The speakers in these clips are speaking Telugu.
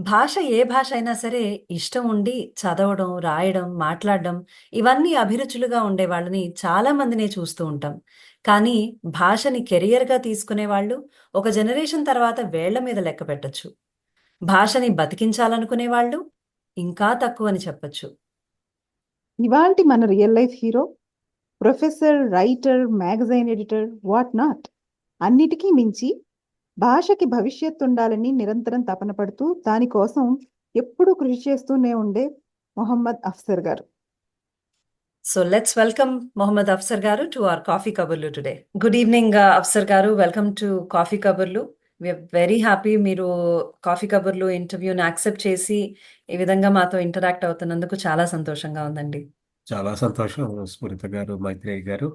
భాష ఏ భాష అయినా సరే ఇష్టం ఉండి చదవడం, రాయడం, మాట్లాడడం ఇవన్నీ అభిరుచులుగా ఉండే వాళ్ళని చాలా మందినే చూస్తూ ఉంటాం. కానీ భాషని కెరియర్‌గా తీసుకునేవాళ్ళు ఒక జనరేషన్ తర్వాత వేళ్ళ మీద లెక్క పెట్టొచ్చు. భాషని బతికించాలనుకునే వాళ్ళు ఇంకా తక్కువని చెప్పొచ్చు. ఇవాల్టి మన real life hero professor, writer, magazine editor, what not. అన్నిటికీ మించి భాషకి భవిష్యత్తుండాలని నిరంతరం తపన పడుతూ దానికోసం ఎప్పుడూ కృషి చేస్తూనే ఉండే Mohammed Afsar garu. So let's welcome Mohammed Afsar garu to our Coffee Kaburlu today. Good evening Afsar garu. Welcome to Coffee Kaburlu. We're very happy మీరు కాఫీ కబుర్లు ఇంటర్వ్యూని యాక్సెప్ట్ చేసి ఈ విధంగా మాతో ఇంటరాక్ట్ అవుతున్నందుకు చాలా సంతోషంగా ఉందండి. చాలా సంతోషం స్ఫూర్తి గారు, మైత్రేయి గారు.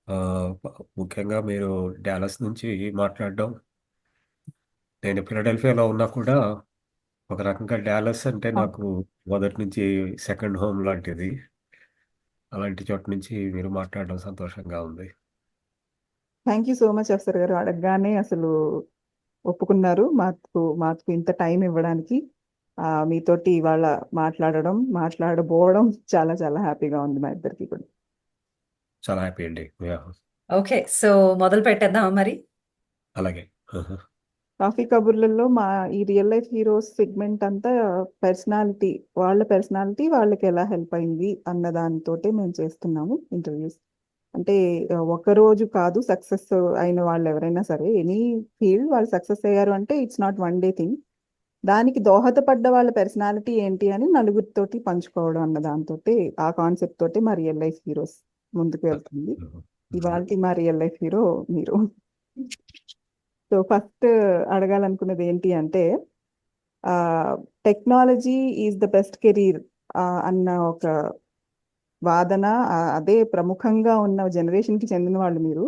ఆ, ముఖ్యంగా మీరు డాలస్ నుంచి మాట్లాడడం. నేను ఫిలడెల్ఫియాలో ఉన్నా కూడా ఒక రకంగా డాలస్ అంటే నాకు మొదటి నుంచి సెకండ్ హోమ్ లాంటిది. అలాంటి చోట నుంచి మీరు మాట్లాడడం సంతోషంగా ఉంది. Thank you so much Afsar గారు. అడగగానే అసలు ఒప్పుకున్నారు మాకు ఇంత టైం ఇవ్వడానికి. మీతోటి ఇవాళ మాట్లాడబోవడం చాలా చాలా హ్యాపీగా ఉంది మా ఇద్దరికి కూడా. చాలా హ్యాపీ అండి. ఓకే. సో మొదలు పెట్టేద్దామా మరి? అలాగే. ఆహా. కాఫీ కబుర్లలో మా ఈ రియల్ లైఫ్ హీరోస్ సెగ్మెంట్ అంతా పర్సనాలిటీ, వాళ్ళ పర్సనాలిటీ వాళ్ళకి ఎలా హెల్ప్ అయింది అన్న దానితోటే మేము చేస్తున్నాము ఇంటర్వ్యూస్. అంటే ఒక రోజు కాదు, సక్సెస్ అయిన వాళ్ళు ఎవరైనా సరే ఎనీ ఫీల్డ్ వాళ్ళు సక్సెస్ అయ్యారు అంటే it's not one day thing. దానికి దోహదపడ్డ వాళ్ళ పర్సనాలిటీ ఏంటి అని నలుగురితోటి పంచుకోవడం అన్న దాంతో, ఆ కాన్సెప్ట్ తోటి మా రియల్ లైఫ్ హీరోస్ ముందుకు వెళ్తుంది. ఇవాళ మా రియల్ లైఫ్ హీరో మీరు. సో ఫస్ట్ అడగాలనుకున్నది ఏంటి అంటే, technology is the best career అన్న ఒక వాదన, అదే ప్రముఖంగా ఉన్న జనరేషన్కి చెందిన వాళ్ళు మీరు.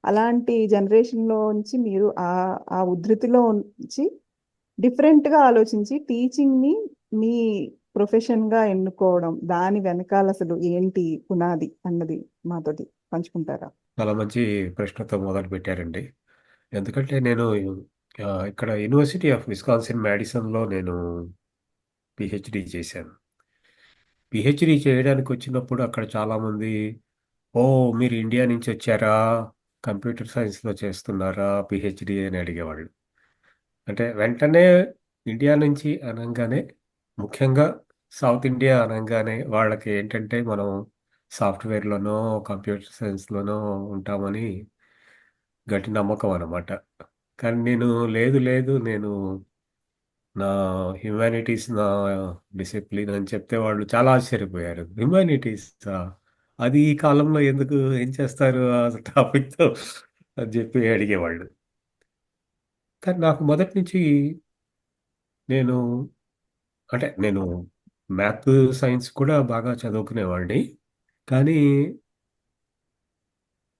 అలాంటి జనరేషన్లో నుంచి మీరు ఆ ఆ ఉద్ధృతిలో నుంచి డిఫరెంట్గా ఆలోచించి టీచింగ్ని మీ ప్రొఫెషన్గా ఎన్నుకోవడం, దాని వెనకాల అసలు ఏంటి పునాది అన్నది మాతోటి పంచుకుంటారా? చాలా మంచి ప్రశ్నతో మొదలు పెట్టారండి. ఎందుకంటే నేను ఇక్కడ యూనివర్సిటీ ఆఫ్ విస్కాన్సిన్ మ్యాడిసన్లో నేను పిహెచ్డి చేశాను. పిహెచ్డి చేయడానికి వచ్చినప్పుడు అక్కడ చాలామంది, ఓ మీరు ఇండియా నుంచి వచ్చారా, కంప్యూటర్ సైన్స్లో చేస్తున్నారా పిహెచ్డి అని అడిగేవాళ్ళు. అంటే వెంటనే ఇండియా నుంచి అనగానే, ముఖ్యంగా సౌత్ ఇండియా అనగానే వాళ్ళకి ఏంటంటే మనం సాఫ్ట్వేర్లోనో కంప్యూటర్ సైన్స్లోనో ఉంటామని గట్టి నమ్మకం అన్నమాట. కానీ నేను లేదు లేదు, నేను నా హ్యుమానిటీస్ నా డిసిప్లిన్ అని చెప్తే వాళ్ళు చాలా ఆశ్చర్యపోయారు. హ్యుమానిటీసా? అది ఈ కాలంలో ఎందుకు, ఏం చేస్తారు ఆ టాపిక్‌తో అని చెప్పి అడిగేవాళ్ళు. కానీ నాకు మొదటి నుంచి నేను నేను మ్యాథ్, సైన్స్ కూడా బాగా చదువుకునేవాడిని. కానీ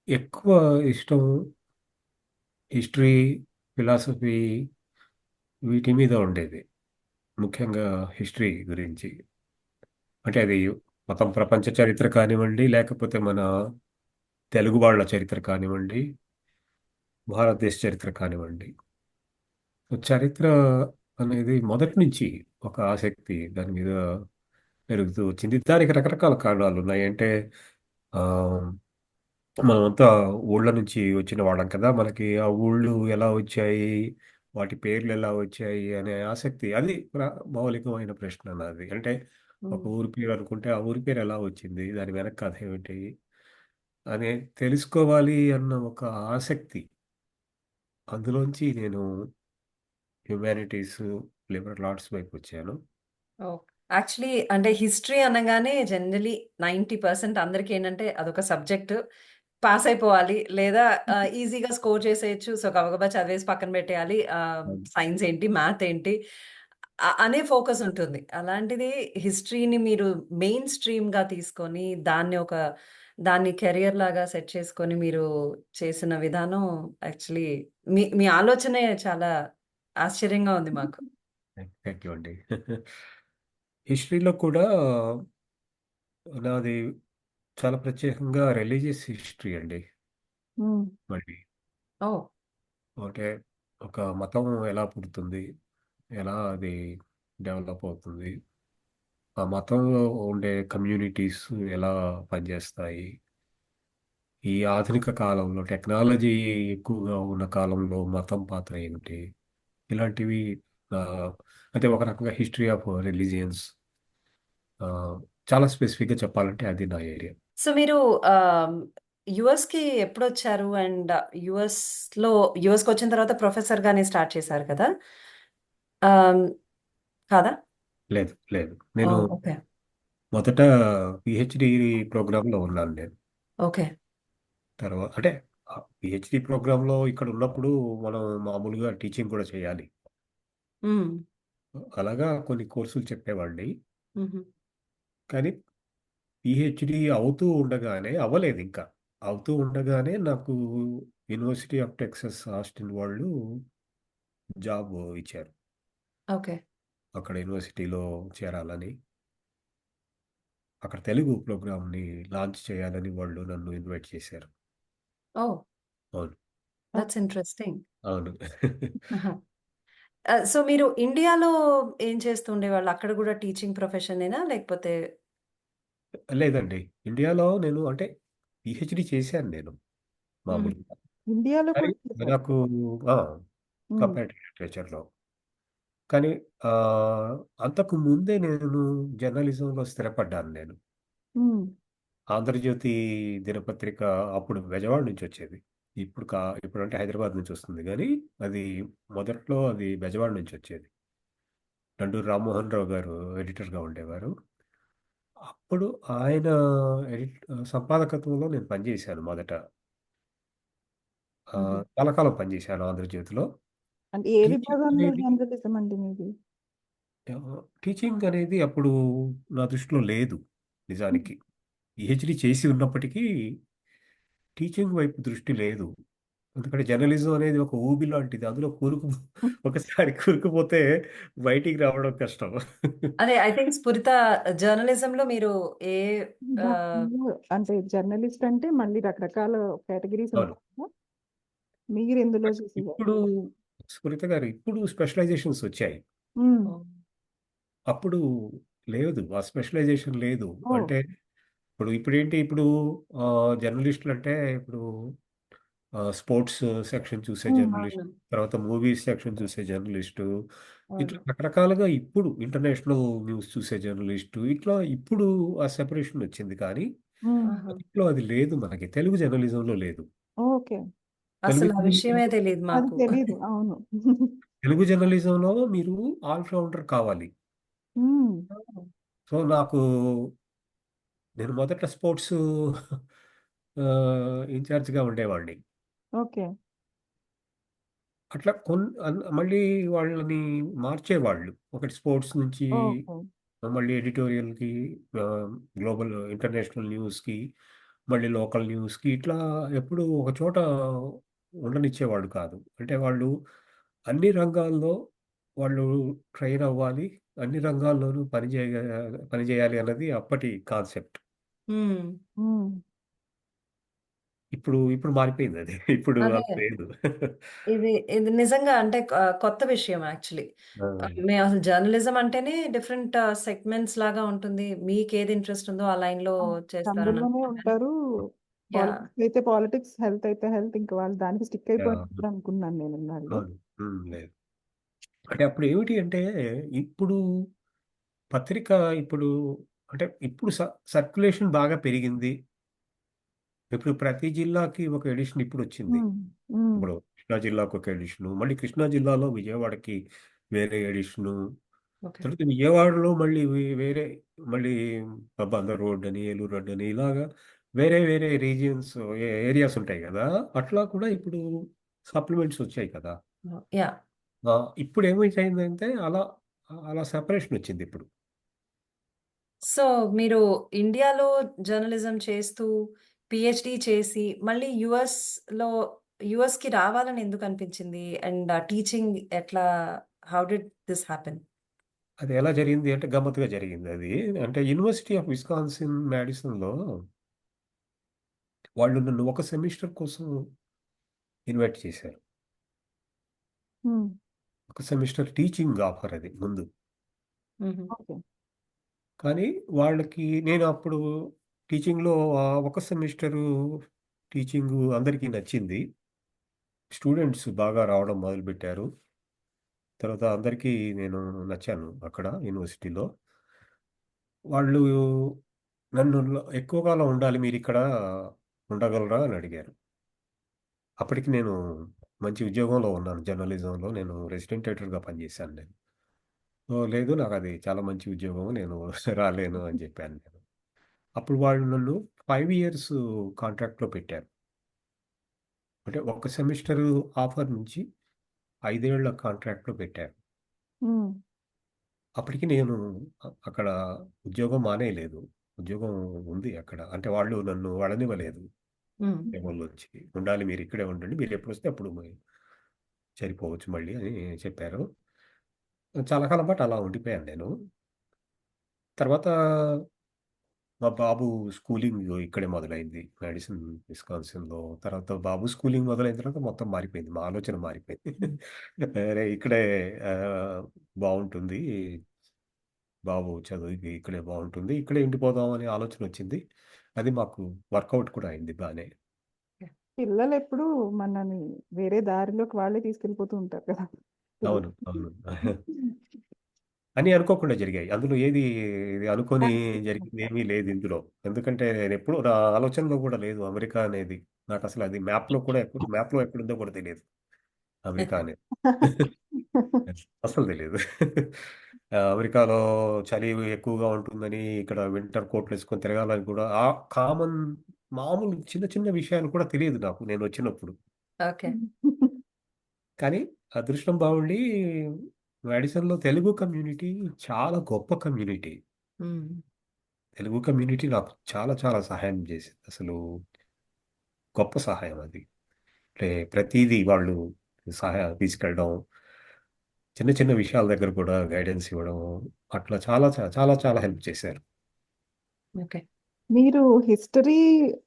ఎక్కువ ఇష్టం హిస్టరీ, ఫిలాసఫీ వీటి మీద ఉండేది. ముఖ్యంగా హిస్టరీ గురించి. అంటే అది మొత్తం ప్రపంచ చరిత్ర కానివ్వండి, లేకపోతే మన తెలుగు వాళ్ళ చరిత్ర కానివ్వండి, భారతదేశ చరిత్ర కానివ్వండి. సో చరిత్ర అనేది మొదటి నుంచి ఒక ఆసక్తి దాని మీద పెరుగుతూ వచ్చింది. దానికి రకరకాల కారణాలున్నాయి. అంటే ఆహ్, మనమంతా ఊళ్ళ నుంచి వచ్చిన వాళ్ళం కదా! మనకి ఆ ఊళ్ళు ఎలా వచ్చాయి, వాటి పేర్లు ఎలా వచ్చాయి అనే ఆసక్తి అది మౌలికమైన ప్రశ్న నాది. అంటే ఒక హ్మ్. ఊరి పేరు అనుకుంటే, ఆ ఊరి పేరు ఎలా వచ్చింది? దాని వెనక కథ ఏమిటి? అని తెలుసుకోవాలి అన్న ఒక ఆసక్తి. అందులోంచి నేను హ్యుమానిటీస్, లిబరల్ ఆర్ట్స్ వైపొచ్చాను. ఓహ్! యాక్చువల్లీ అంటే హిస్టరీ అనగానే జనరల్లీ 90% అందరికేంటంటే అదొక సబ్జెక్ట్. పాస్ అయిపోవాలి లేదా ఈజీగా స్కోర్ చేసేయొచ్చు. సో, గబగబా చదివేసి పక్కన పెట్టేయాలి. అవును. సైన్స్ ఏంటి? మ్యాథ్ ఏంటి? అనే ఫోకస్ ఉంటుంది. అలాంటిది హిస్టరీని మీరు మెయిన్ స్ట్రీమ్‌గా తీసుకొని దాన్ని కెరియర్ లాగా సెట్ చేసుకొని మీరు చేసిన విధానం యాక్చువల్లీ మీ మీ ఆలోచనే చాలా ఆశ్చర్యంగా ఉంది మాకు. థాంక్ యూ అండి. హిస్టరీలో కూడా నాది చాలా ప్రత్యేకంగా రిలీజియస్ హిస్టరీ అండి. హ్మ్. మళ్ళీ ఓహ్! అంటే ఒక మతం ఎలా పుడుతుంది? ఎలా అది డెవలప్ అవుతుంది. ఆ మతంలో ఉండే కమ్యూనిటీస్ ఎలా పనిచేస్తాయి? ఈ ఆధునిక కాలంలో టెక్నాలజీ ఎక్కువగా ఉన్న కాలంలో మతం పాత్ర ఏమిటి? ఇలాంటివి అంటే ఒక రకంగా హిస్టరీ ఆఫ్ రిలీజియన్స్ చాలా స్పెసిఫిక్గా చెప్పాలంటే అది నా ఏరియా. సో మీరు ఆమ్, యుఎస్ కి ఎప్పుడొచ్చారు? అండ్ యుఎస్ కి వచ్చిన తర్వాత ప్రొఫెసర్ గానే స్టార్ట్ చేశారు కదా? ఆమ్, కాదా? లేదు లేదు, నేను ఓకే. మొదట పిహెచ్డి ప్రోగ్రాంలో ఉన్నాను నేను. ఓకే. తర్వాత అంటే పిహెచ్డి ప్రోగ్రాంలో ఇక్కడ ఉన్నప్పుడు మనం మామూలుగా టీచింగ్ కూడా చేయాలి. మ్మ్. అలాగా కొన్ని కోర్సులు చెప్పేవాడిని. మ్మ్. కానీ పిహెచ్డి అవుతూ ఉండగానే అవ్వలేదు ఇంకా. అవుతూ ఉండగానే నాకు యూనివర్సిటీ ఆఫ్ టెక్సస్ ఆస్టిన్ వాళ్ళు జాబ్ ఇచ్చారు. ఓకే. అక్కడ యూనివర్సిటీలో చేరాలని, అక్కడ తెలుగు ప్రోగ్రామ్‌ని లాంచ్ చేయాలని వాళ్ళు నన్ను ఇన్వైట్ చేశారు. ఓ, అవును. That's interesting. అవును. సో మీరు ఇండియాలో ఏం చేస్తూ ఉండేవాళ్ళు? అక్కడ కూడా టీచింగ్ ప్రొఫెషనేనా? లేకపోతే? లేదండి. ఇండియాలో నేను అంటే పీహెచ్‌డీ చేశాను నేను మ్మ్. మామూలుగా. ఇండియాలో కానీ కూడా చేశారు. నాకు ఆ! ఉమ్, కంపారిటివ్ లిటరేచర్‌లో. కానీ అంతకు ముందే నేను జర్నలిజంలో స్థిరపడ్డాను నేను. ఉమ్, 'ఆంధ్రజ్యోతి' దినపత్రిక అప్పుడు బెజవాడ నుంచి వచ్చేది. ఇప్పుడంటే హైదరాబాద్ నుంచి వస్తుంది గానీ, అది మొదట్లో అది బెజవాడ నుంచి వచ్చేది. నండూరి రామ్మోహన్ రావు గారు ఎడిటర్‌గా ఉండేవారు. అప్పుడు ఆయన సంపాదకత్వంలో నేను పనిచేశాను మొదట. మ్మ్. చాలా కాలం పనిచేశాను ఆంధ్రజ్యోతిలో. అంటే ఏ టీచింగ్ విభాగంలో అనేది జర్నలిజం అండి మీది? టీచింగ్ అనేది అప్పుడు నా దృష్టిలో లేదు నిజానికి. పీహెచ్‌డీ చేసి ఉన్నప్పటికీ టీచింగ్ వైపు దృష్టి లేదు. ఎందుకంటే జర్నలిజం అనేది ఒక ఊబి లాంటిది. అందులో ఒకసారి కూరుకుపోతే బయటికి రావడం కష్టం. అదే ఐ థింక్ స్ఫురిత జర్నలిజంలో మీరు ఏ ఆహ్, దాంట్లో అంటే జర్నలిస్ట్ అంటే మళ్ళీ రకరకాల కేటగిరీస్ అవును. ఉంటాయి కదా? మీరు ఎందులో చేసేవారు? ఇప్పుడు స్ఫురిత గారు ఇప్పుడు స్పెషలైజేషన్స్ వచ్చాయి. ఉమ్, ఓహ్! అప్పుడు లేదు. ఆ స్పెషలైజేషన్ లేదు. ఓ, అంటే ఇప్పుడేంటి జర్నలిస్టులంటే ఇప్పుడు స్పోర్ట్స్ సెక్షన్ చూసే ఉమ్, జర్నలిస్ట్, అవును. తర్వాత మూవీస్ సెక్షన్ చూసే జర్నలిస్టు, ఇట్లా అవును. రకరకాలుగా ఇప్పుడు ఇంటర్నేషనల్ న్యూస్ చూసే జర్నలిస్టు, ఇట్లా ఇప్పుడు ఆ సెపరేషన్ వచ్చింది. కానీ ఉమ్, ఆహా! మొదట్లో అది లేదు మనకి. తెలుగు జర్నలిజంలో లేదు. ఓకే. తెలుగు అసలు ఆ విషయమే జర్నలిజంలో తెలీదు అది మాకు. తెలీదు. అవును. తెలుగు జర్నలిజంలో మీరు ఆల్ రౌండర్ కావాలి. ఉమ్, ఓహ్! సో, నేను మొదట స్పోర్ట్స్ ఇన్‌చార్జ్‌గా ఉండేవాడిని. ఓకే. అట్లా మళ్ళీ వాళ్ళని మార్చేవాళ్ళు. ఒకటి స్పోర్ట్స్ నుంచి ఓకే. మళ్ళీ ఎడిటోరియల్‌కి, ఆహ్, గ్లోబల్ ఇంటర్నేషనల్ న్యూస్‌కి, మళ్ళీ లోకల్ న్యూస్‌కి, ఇట్లా ఎప్పుడూ ఒక చోట ఉండనిచ్చేవాళ్ళు కాదు. అంటే వాళ్ళు అన్ని రంగాల్లో వాళ్ళు ట్రైన్ అవ్వాలి. అన్ని రంగాల్లోనూ పని చేయాలి అన్నది అప్పటి కాన్సెప్ట్. హ్మ్. ఉమ్, ఇప్పుడు మారిపోయిందది. ఇప్పుడు అదే. అలా లేదు. ఇది నిజంగా అంటే కొత్త విషయం యాక్చువల్లీ. ఆ! మేము అసలు జర్నలిజం అంటేనే డిఫరెంట్ సెగ్మెంట్స్ లాగా ఉంటుంది. మీకేది ఇంట్రెస్ట్ ఉందో ఆ లైన్‌లో చేస్తారని అందులోనే అనుకున్నాను కానీ ఉంటారు. యాహ్! పాలిటిక్స్ అయితే పాలిటిక్స్, హెల్త్ అయితే హెల్త్, ఇంకా వాళ్ళు దానికి స్టిక్ యాహ్! అయిపోయినప్పుడు అనుకున్నాను నేను ఇన్నాళ్ళు. అవును. లేదు. అంటే అప్పుడు ఏమిటి అంటే, ఇప్పుడు పత్రిక ఇప్పుడు అంటే ఇప్పుడు సర్క్యులేషన్ బాగా పెరిగింది. ఇప్పుడు ప్రతి జిల్లాకి ఒక ఎడిషన్ ఇప్పుడొచ్చింది. ఉమ్, ఉమ్, ఇప్పుడు కృష్ణా జిల్లాకి ఒక ఎడిషను, మళ్ళీ కృష్ణా జిల్లాలో విజయవాడకి వేరే ఎడిషను, ఓకే. తర్వాత విజయవాడలో మళ్ళీ వేరే మళ్ళీ బందర్ రోడ్ అని, ఏలూరు రోడ్ అని ఇలాగా వేరే వేరే రీజియన్స్ ఏరియాస్ ఉంటాయి గదా! అట్లా కూడా ఇప్పుడు సప్లిమెంట్స్ వచ్చాయి కదా! యాహ్! ఇప్పుడేమైపోయిందంటే అలా సెపరేషనొచ్చిందిప్పుడు. సో, మీరు ఇండియాలో జర్నలిజం చేస్తూ, పీహెచ్‌డీ చేసి, మళ్ళీ యూఎస్‌కి రావాలని ఎందుకనిపించింది? అండ్ టీచింగ్ ఎట్లా హౌ డిడ్ థిస్ హ్యాపెన్? అది ఎలా జరిగింది అంటే గమ్మత్తుగా జరిగిందది. అంటే యూనివర్సిటీ ఆఫ్ విస్కాన్సిన్ మాడిసన్‌లో వాళ్ళు నన్ను ఒక సెమిస్టర్ కోసం ఇన్వైట్ చేశారు. ఉమ్, ఒక సెమిస్టర్ టీచింగ్ ఆఫర్ అది ముందు. హుహు. ఓకే. కానీ వాళ్ళకి నేను అప్పుడు టీచింగ్‌లో ఒక సెమిస్టరు టీచింగు అందరికీ నచ్చింది. స్టూడెంట్స్ బాగా రావడం మొదలుపెట్టారు. తర్వాత అందరికీ నేను నచ్చాను అక్కడ యూనివర్సిటీలో. వాళ్ళు నన్ను ఎక్కువ కాలం ఉండాలి మీరిక్కడ ఉండగలరా అని అడిగారు. అప్పటికి నేను మంచి ఉద్యోగంలో ఉన్నాను. జర్నలిజంలో నేను రెసిడెంట్ ఎడిటర్‌గా పనిచేశాను నేను. ఓహ్! లేదు నాకది చాలా మంచి ఉద్యోగం. నేను రాలేను అని చెప్పాను నేను. అప్పుడు వాళ్ళు నన్ను 5 ఇయర్స్ కాంట్రాక్ట్‌లో పెట్టారు. అంటే ఒక సెమిస్టరు ఆఫర్ నుంచి 5 ఏళ్ల కాంట్రాక్ట్‌లో పెట్టారు. హ్మ్. అప్పటికి నేను అక్కడ ఉద్యోగం మానేయలేదు. ఉద్యోగం ఉంది అక్కడ. అంటే వాళ్ళు నన్ను వెళ్ళనివ్వలేదు. హ్మ్. ఉద్యోగంలోంచి. ఉండాలి మీరిక్కడే ఉండండి. మీరెప్పుడొస్తే అప్పుడు చేరిపోవచ్చు మళ్ళీ అని చెప్పారు. చాలా కాలం పాటు అలా ఉండిపోయాను నేను. తర్వాత మా బాబు స్కూలింగ్ ఇక్కడే మొదలైంది. మాడిసన్ విస్కాన్సిన్‌లో. తర్వాత బాబు స్కూలింగ్ మొదలైన తర్వాత మొత్తం మారిపోయింది. మా ఆలోచన మారిపోయింది. అరే! ఇక్కడే బావుంటుంది. బాబు చదువుకి ఇక్కడే బావుంటుంది. ఇక్కడే ఉండిపోదాం అనే ఆలోచనొచ్చింది. అది మాకు వర్కౌట్ కూడా అయింది బానే. పిల్లలెప్పుడూ మనని వేరే దారిలోకి వాళ్ళే తీసుకెళ్ళిపోతూ ఉంటారు కదా! పిల్లలు. అవును. అవును. అన్నీ అనుకోకుండా జరిగాయి. అందులో ఇది అనుకోని జరిగిందేమీ లేదు ఇందులో. ఎందుకంటే నేనెప్పుడు నా ఆలోచనలో కూడా లేదు అమెరికా అనేది. నాకసలు అది మ్యాప్‌లో ఎక్కడుందో కూడా తెలీదు అమెరికా అనేది. అస్సలు తెలీదు. అమెరికాలో చలి ఎక్కువగా ఉంటుందని, ఇక్కడ వింటర్ కోట్‌లేసుకొని తిరగాలని కూడా కామన్ మామూలు చిన్న చిన్న విషయాలు కూడా తెలీదు నాకు నేనొచ్చినప్పుడు. ఓకే. కానీ అదృష్టం బావుండి మాడిసన్‌లో తెలుగు కమ్యూనిటీ చాలా గొప్ప కమ్యూనిటీ. హ్మ్. తెలుగు కమ్యూనిటీ నాకు చాలా చాలా సహాయం చేసింది. అసలు గొప్ప సహాయం అది. అంటే ప్రతీదీ వాళ్ళు తీసుకెళ్ళడం, చిన్న చిన్న విషయాల దగ్గర కూడా గైడెన్స్ ఇవ్వడం, అట్లా చాలా చాలా హెల్ప్ చేశారు. ఓకే. మీరు హిస్టరీ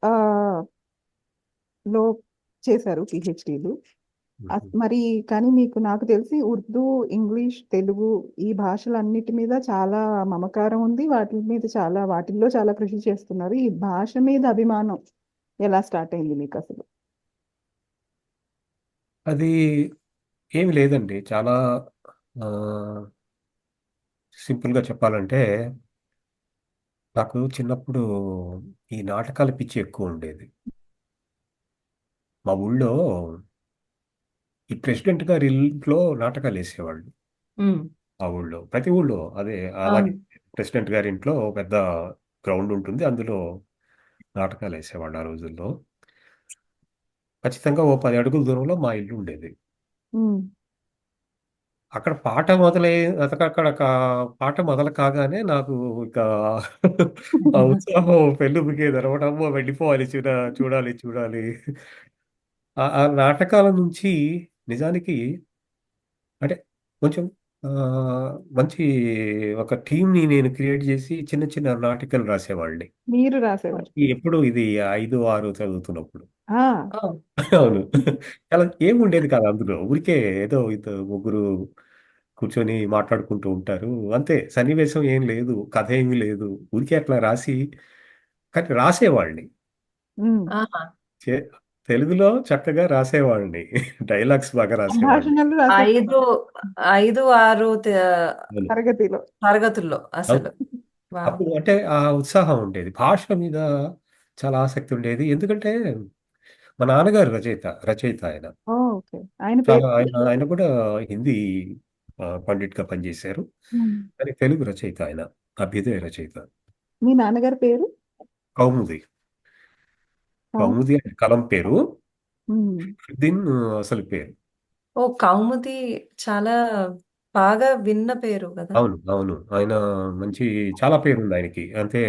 ఆహ్, లో చేశారు పీహెచ్‌డీలు. హుహు. మరి కానీ నాకు తెలిసి ఉర్దూ, ఇంగ్లీష్, తెలుగు ఈ భాషలన్నిటి మీద చాలా మమకారం ఉంది. వాటిల్లో చాలా కృషి చేస్తున్నారు. ఈ భాష మీద అభిమానం ఎలా స్టార్ట్ అయింది మీకసలు? అది ఏమి లేదండి. చాలా ఆహ్, సింపుల్‌గా చెప్పాలంటే, నాకు చిన్నప్పుడు ఈ నాటకాల పిచ్చి ఎక్కువుండేది. మా ఊళ్ళో ఈ ప్రెసిడెంట్ గారి ఇంట్లో నాటకాలేసేవాళ్ళు. హ్మ్. ఆ ఊళ్ళో. ప్రతి ఊళ్ళో అదే అలాగే అవును. ప్రెసిడెంట్ గారింట్లో పెద్ద గ్రౌండ్ ఉంటుంది. అందులో నాటకాలేసేవాళ్ళు ఆ రోజుల్లో. ఖచ్చితంగా ఓ 10 అడుగుల దూరంలో మా ఇల్లు ఉండేది. హ్మ్. అక్కడ పాట మొదలై అక్కడ పాట మొదలు కాగానే నాకు ఇక ఆ ఉత్సాహం పెల్లుబికేదనమాట. అమ్మో! వెళ్ళిపోవాలి చూడాలి, చూడాలి. ఆ నాటకాల నుంచి నిజానికి అంటే కొంచెం మంచి ఒక టీమ్‌ని నేను క్రియేట్ జేసి చిన్న చిన్న నాటికలు రాసేవాడిని. మీరు రాసేవారు. ఎప్పుడు ఇది 5, 6 చదువుతున్నప్పుడు. ఆ! ఓహ్! అవును. చాలా ఏముండేది కాదు అందులో. ఊరికే ఏదో ఇద్దరు, ముగ్గురు కూర్చొని మాట్లాడుకుంటూ ఉంటారు. అంతే సన్నివేశం ఏం లేదు. కథ ఏమి లేదు. ఊరికే అట్లా రాసి కానీ రాసేవాడిని. హ్మ్. ఆహా! చె తెలుగులో చక్కగా రాసేవాడిని. డైలాగ్స్ బాగా రాసేవాడిని. సంభాషణలు రాసేవారు 5, 5, 6 అవును. తరగతిలో. తరగతుల్లో అవును. అసలు. వావ్! అప్పుడు అంటే ఆ ఉత్సాహం ఉండేది. భాష మీద చాలా ఆసక్తి ఉండేది. ఎందుకంటే మా నాన్నగారు రచయిత ఆయన. ఓహ్! ఓకే. ఆయన చాలా పేరు? ఆయన కూడా హిందీ పండిట్‌గా పనిచేశారు. హ్మ్. కానీ తెలుగు రచయిత ఆయన. అభ్యుదయ రచయిత. మీ నాన్నగారి పేరు? కౌముది. అవును. కౌముది అంటే కలం పేరు. హ్మ్. ఫిర్‌దీన్ అసలు పేరు. ఓహ్! కౌముది చాలా బాగా విన్న పేరు గదా! అవును. అవును. ఆయన మంచి చాలా పేరుంది ఆయనకి. అంటే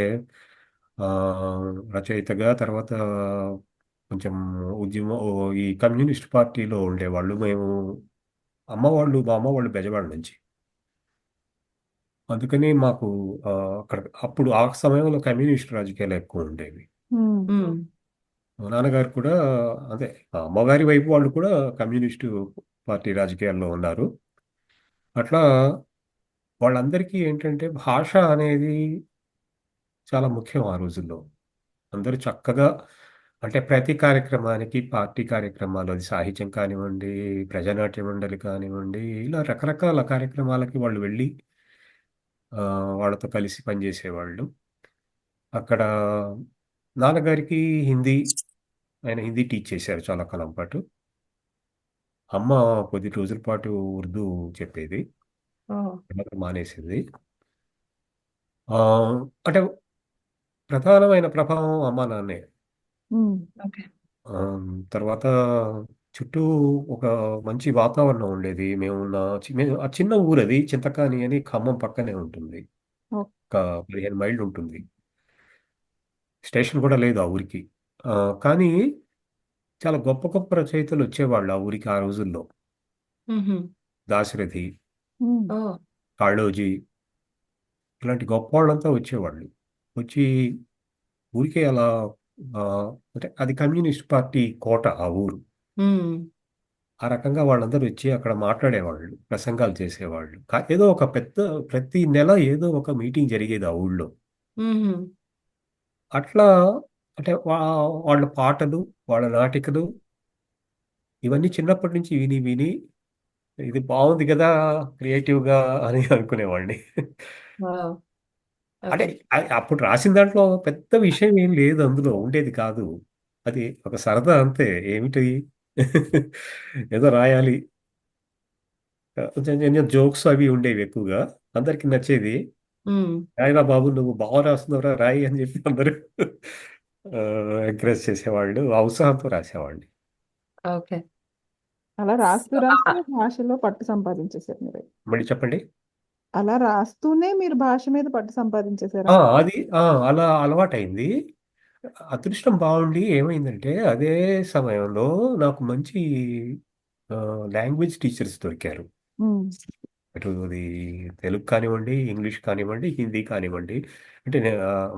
రచయితగా తర్వాత కొంచెం ఈ కమ్యూనిస్ట్ పార్టీలో ఉండేవాళ్ళు. మా అమ్మ వాళ్ళు బెజవాడ నుంచి. అందుకని మాకు అప్పుడు ఆ సమయంలో కమ్యూనిస్ట్ రాజకీయాలు ఎక్కువుండేవి. హ్మ్. హ్మ్. మా నాన్నగారు కూడా అదే మా అమ్మగారి వైపు వాళ్ళు కూడా కమ్యూనిస్టు పార్టీ రాజకీయాల్లో ఉన్నారు. అట్లా వాళ్ళందరికీ ఏంటంటే భాష అనేది చాలా ముఖ్యం ఆ రోజుల్లో. అందరూ చక్కగా అంటే ప్రతి కార్యక్రమానికి, పార్టీ కార్యక్రమాలు అది సాహిత్యం కానివ్వండి, ప్రజానాట్య మండలి కానివ్వండి, ఇలా రకరకాల కార్యక్రమాలకి వాళ్ళు వెళ్ళి వాళ్ళతో కలిసి పనిచేసేవాళ్ళు. అక్కడ నాన్నగారికి హిందీ ఆయన హిందీ టీచ్ చేశారు చాలా కాలం పాటు. అమ్మ కొద్ది రోజుల పాటు ఉర్దూ చెప్పేది. ఓహ్! తర్వాత మానేసింది. అంటే ప్రధానమైన ప్రభావం అమ్మా, నాన్నే. ఉమ్, ఓకే. తర్వాత చుట్టూ ఒక మంచి వాతావరణం ఉండేది. ఆ చిన్న ఊరది. చింతకాని అని ఖమ్మం పక్కనే ఉంటుంది. ఓ- ఒక 15 మైళ్ళు ఉంటుంది. స్టేషన్ కూడా లేదు ఆ ఊరికి. కానీ చాలా గొప్ప గొప్ప రచయితలు వచ్చేవాళ్ళు ఆ ఊరికి ఆ రోజుల్లో. హుహు. దాశరథి, ఉమ్, ఓహ్! కాళోజీ ఇలాంటి గొప్పవాళ్ళంతా వచ్చేవాళ్ళు. వచ్చి ఊరికే అలా అంటే అది కమ్యూనిస్ట్ పార్టీ కోట ఆ ఊరు. హ్మ్. ఆ రకంగా వాళ్ళందరూ వచ్చి అక్కడ మాట్లాడేవాళ్ళు. ప్రసంగాలు చేసేవాళ్ళు. ఏదో ఒక ప్రతి నెల ఏదో ఒక మీటింగ్ జరిగేది ఆ ఊళ్ళో. హుహు. అట్లా అంటే వాళ్ళ పాటలు, వాళ్ళ నాటికలు ఇవన్నీ చిన్నప్పటి నుంచి విని విని ఇది బావుంది గదా! క్రియేటివ్‌గా అని అనుకునేవాడిని. వావ్! అంటే ఓకే. అప్పుడు రాసిన దాంట్లో పెద్ద విషయం ఏం లేదు అందులో. ఉండేది కాదు. అది ఒక సరదా అంతే. ఏమిటి ఏదో రాయాలి. కొంచెం కొంచెం జోక్స్ అవి ఉండేవి ఎక్కువగా. అందరికి నచ్చేది. హ్మ్. రాయిరా బాబు నువ్వు బాగా రాస్తున్నావురా రాయి అని చెప్పి అందరూ ఎంకరేజ్ చేసేవాళ్ళు. ఆ ఉత్సాహంతో రాసేవాడిని. అలా ఓకే. రాస్తూ సో, రాస్తూ భాషలో పట్టు సంపాదించేశారు మీరు. మళ్ళీ చెప్పండి. అలా రాస్తూనే మీరు భాష మీద పట్టు సంపాదించేశారా? అది అలా అలవాటయింది. అదృష్టం బావుండి ఏమైందంటే, అదే సమయంలో నాకు మంచి లాంగ్వేజ్ టీచర్స్ దొరికారు. ఉమ్, అటు అది తెలుగు కానివ్వండి, ఇంగ్లీష్ కానివ్వండి, హిందీ కానివ్వండి. అంటే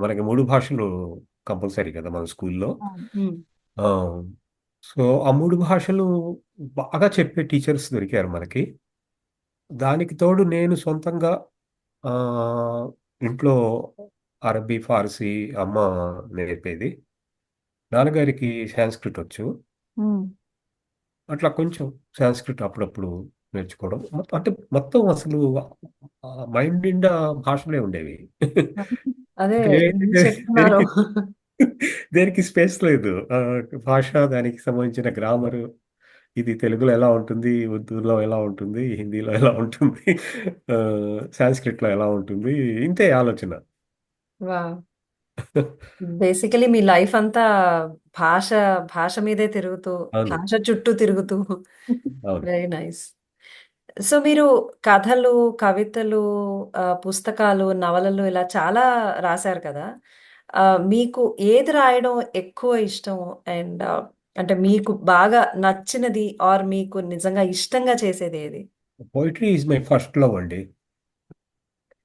మనకి 3 భాషలు కంపల్సరీ కదా మన స్కూల్లో. అవును. హ్మ్. ఆ! సో, ఆ 3 భాషలు బాగా చెప్పే టీచర్స్ దొరికారు మనకి. దానికి తోడు నేను సొంతంగా ఆహ్, ఇంట్లో అరబీ, ఫార్సీ అమ్మ నేర్పేది. నాన్నగారికి సాంస్క్రిట్ వచ్చు. ఉమ్. అట్లా కొంచెం సాంస్క్రిట్ అప్పుడప్పుడు నేర్చుకోవడం. అంటే మొత్తం అసలు మైండ్ నిండా భాషలే ఉండేవి. అదే ఇంకా ఏం చెప్తున్నారో. దేనికి దేనికి స్పేస్ లేదు. భాష దానికి సంబంధించిన గ్రామరు ఇది తెలుగులో ఎలా ఉంటుంది, ఉర్దూలో ఎలా ఉంటుంది, హిందీలో ఎలా ఉంటుంది, సాంస్క్రిట్‌లో ఎలా ఉంటుంది. ఇంతే ఆలోచన. వావ్! బేసికల్లీ మీ లైఫ్ అంతా భాష, భాష మీదే తిరుగుతూ, అవును. భాష చుట్టూ తిరుగుతూ అవును. Very nice. సో, మీరు కథలు, కవితలు, పుస్తకాలు, నవలలు ఇలా చాలా రాసారు కదా! మీకు ఏది రాయడం ఎక్కువ ఇష్టం? అండ్ అంటే మీకు బాగా నచ్చినది ఆర్ మీకు నిజంగా ఇష్టంగా చేసేదేది? Poetry is my first love అండి.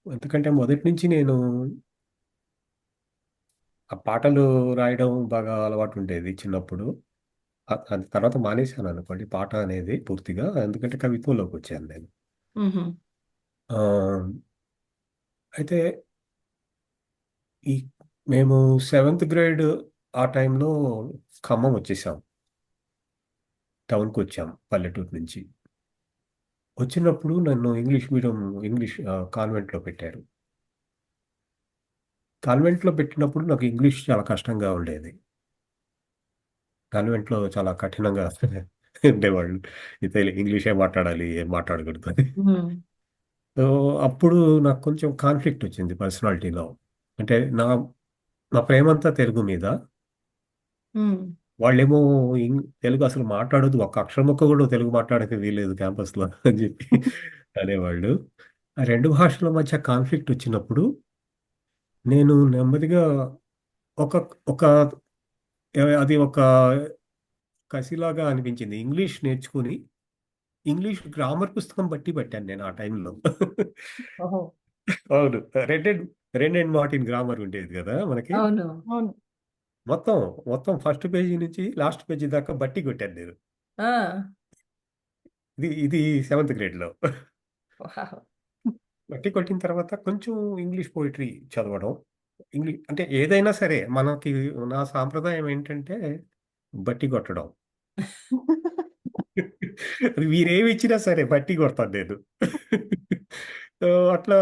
ఎందుకంటే మొదటి నుంచి నేను ఆ పాటలు రాయడం బాగా అలవాటుండేది చిన్నప్పుడు. అది తర్వాత మానేశాననుకోండి పాట అనేది పూర్తిగా. ఎందుకంటే కవిత్వంలోకొచ్చాను నేను. హుహు. ఆహ్, అయితే ఈ మేము సెవెంత్ గ్రేడ్ ఆ టైంలో ఖమ్మం వచ్చేసాం. టౌన్‌కొచ్చాం పల్లెటూరు నుంచి. వచ్చినప్పుడు నన్ను ఇంగ్లీష్ కాన్వెంట్‌లో పెట్టారు. కాన్వెంట్‌లో పెట్టినప్పుడు నాకు ఇంగ్లీష్ చాలా కష్టంగా ఉండేది. కాన్వెంట్‌లో చాలా కఠినంగా ఉండేవాళ్ళు. ఇంగ్లీషే మాట్లాడాలి, ఏం మాట్లాడకూడదు అని. హ్మ్. సో, అప్పుడు నాకు కొంచెం కాన్‌ఫ్లిక్ట్ వచ్చింది పర్సనాలిటీలో. అంటే నా ప్రేమంతా తెలుగు మీద. హ్మ్. వాళ్ళేమో తెలుగు అసలు మాట్లాడొద్దు. ఒక్క అక్షరం ముక్క కూడా తెలుగు మాట్లాడక వీల్లేదు క్యాంపస్‌లో అని చెప్పి అనేవాళ్ళు. ఆ 2 భాషల మధ్య కాన్‌ఫ్లిక్ట్ వచ్చినప్పుడు నేను నెమ్మదిగా ఒక ఒక అది ఒక కసిలాగా అనిపించింది. ఇంగ్లీష్ నేర్చుకొని ఇంగ్లీష్ గ్రామర్ పుస్తకం పట్టాను నేను ఆ టైంలో. ఓహో! అవును. రెడ్ అండ్ మార్టిన్ గ్రామర్ ఉండేది గదా! మనకి. అవును. అవును. మొత్తం, మొత్తం ఫస్ట్ పేజీ నుంచి లాస్ట్ పేజీ దాకా బట్టి కొట్టాను నేను. ఆ! ఇది సెవెంత్ గ్రేడ్‌లో. వావ్! బట్టి కొట్టిన తర్వాత కొంచెం ఇంగ్లీష్ పోయిటరీ చదవడం. అంటే ఏదైనా సరే మనకి నా సాంప్రదాయం ఏంటంటే బట్టి కొట్టడం. అది మీరేమి ఇచ్చినా సరే బట్టి కొడతాను నేను. సో, అట్లా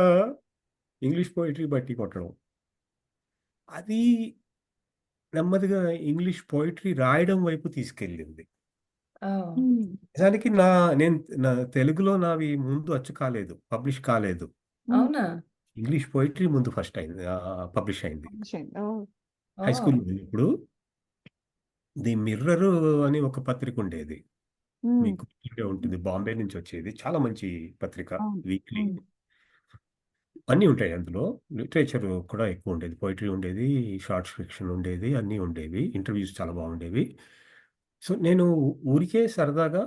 ఇంగ్లీష్ పోయిటరీ బట్టి కొట్టడం. అది నెమ్మదిగా ఇంగ్లీష్ పోయిటరీ రాయడం వైపు తీసుకెళ్ళింది. ఓహ్! హ్మ్. నిజానికి నేను తెలుగులో నావి ముందు అచ్చు కాలేదు. పబ్లిష్ కాలేదు. హ్మ్. అవునా? ఇంగ్లీష్ పోయిటరీ ముందు ఫస్ట్ అయింది. పబ్లిష్ అయింది. పబ్లిషింగ్. ఓహ్! హై ఓహ్! స్కూల్‌లో ఉన్నప్పుడు 'ది మిర్రర్' అని ఒక పత్రిక ఉండేది. హ్మ్. మీకు గుర్తుండే ఉంటుంది. బాంబే నుంచి వచ్చేది. చాలా మంచి పత్రిక. అవును. వీక్లీ. హ్మ్. అన్నీ ఉంటాయి అందులో. లిటరేచర్ కూడా ఎక్కువ ఉండేది. పోయెట్రీ ఉండేది, షార్ట్ ఫిక్షన్ ఉండేది, అన్నీ ఉండేవి. ఇంటర్వ్యూస్ చాలా బాగుండేవి. సో, నేను ఊరికే సరదాగా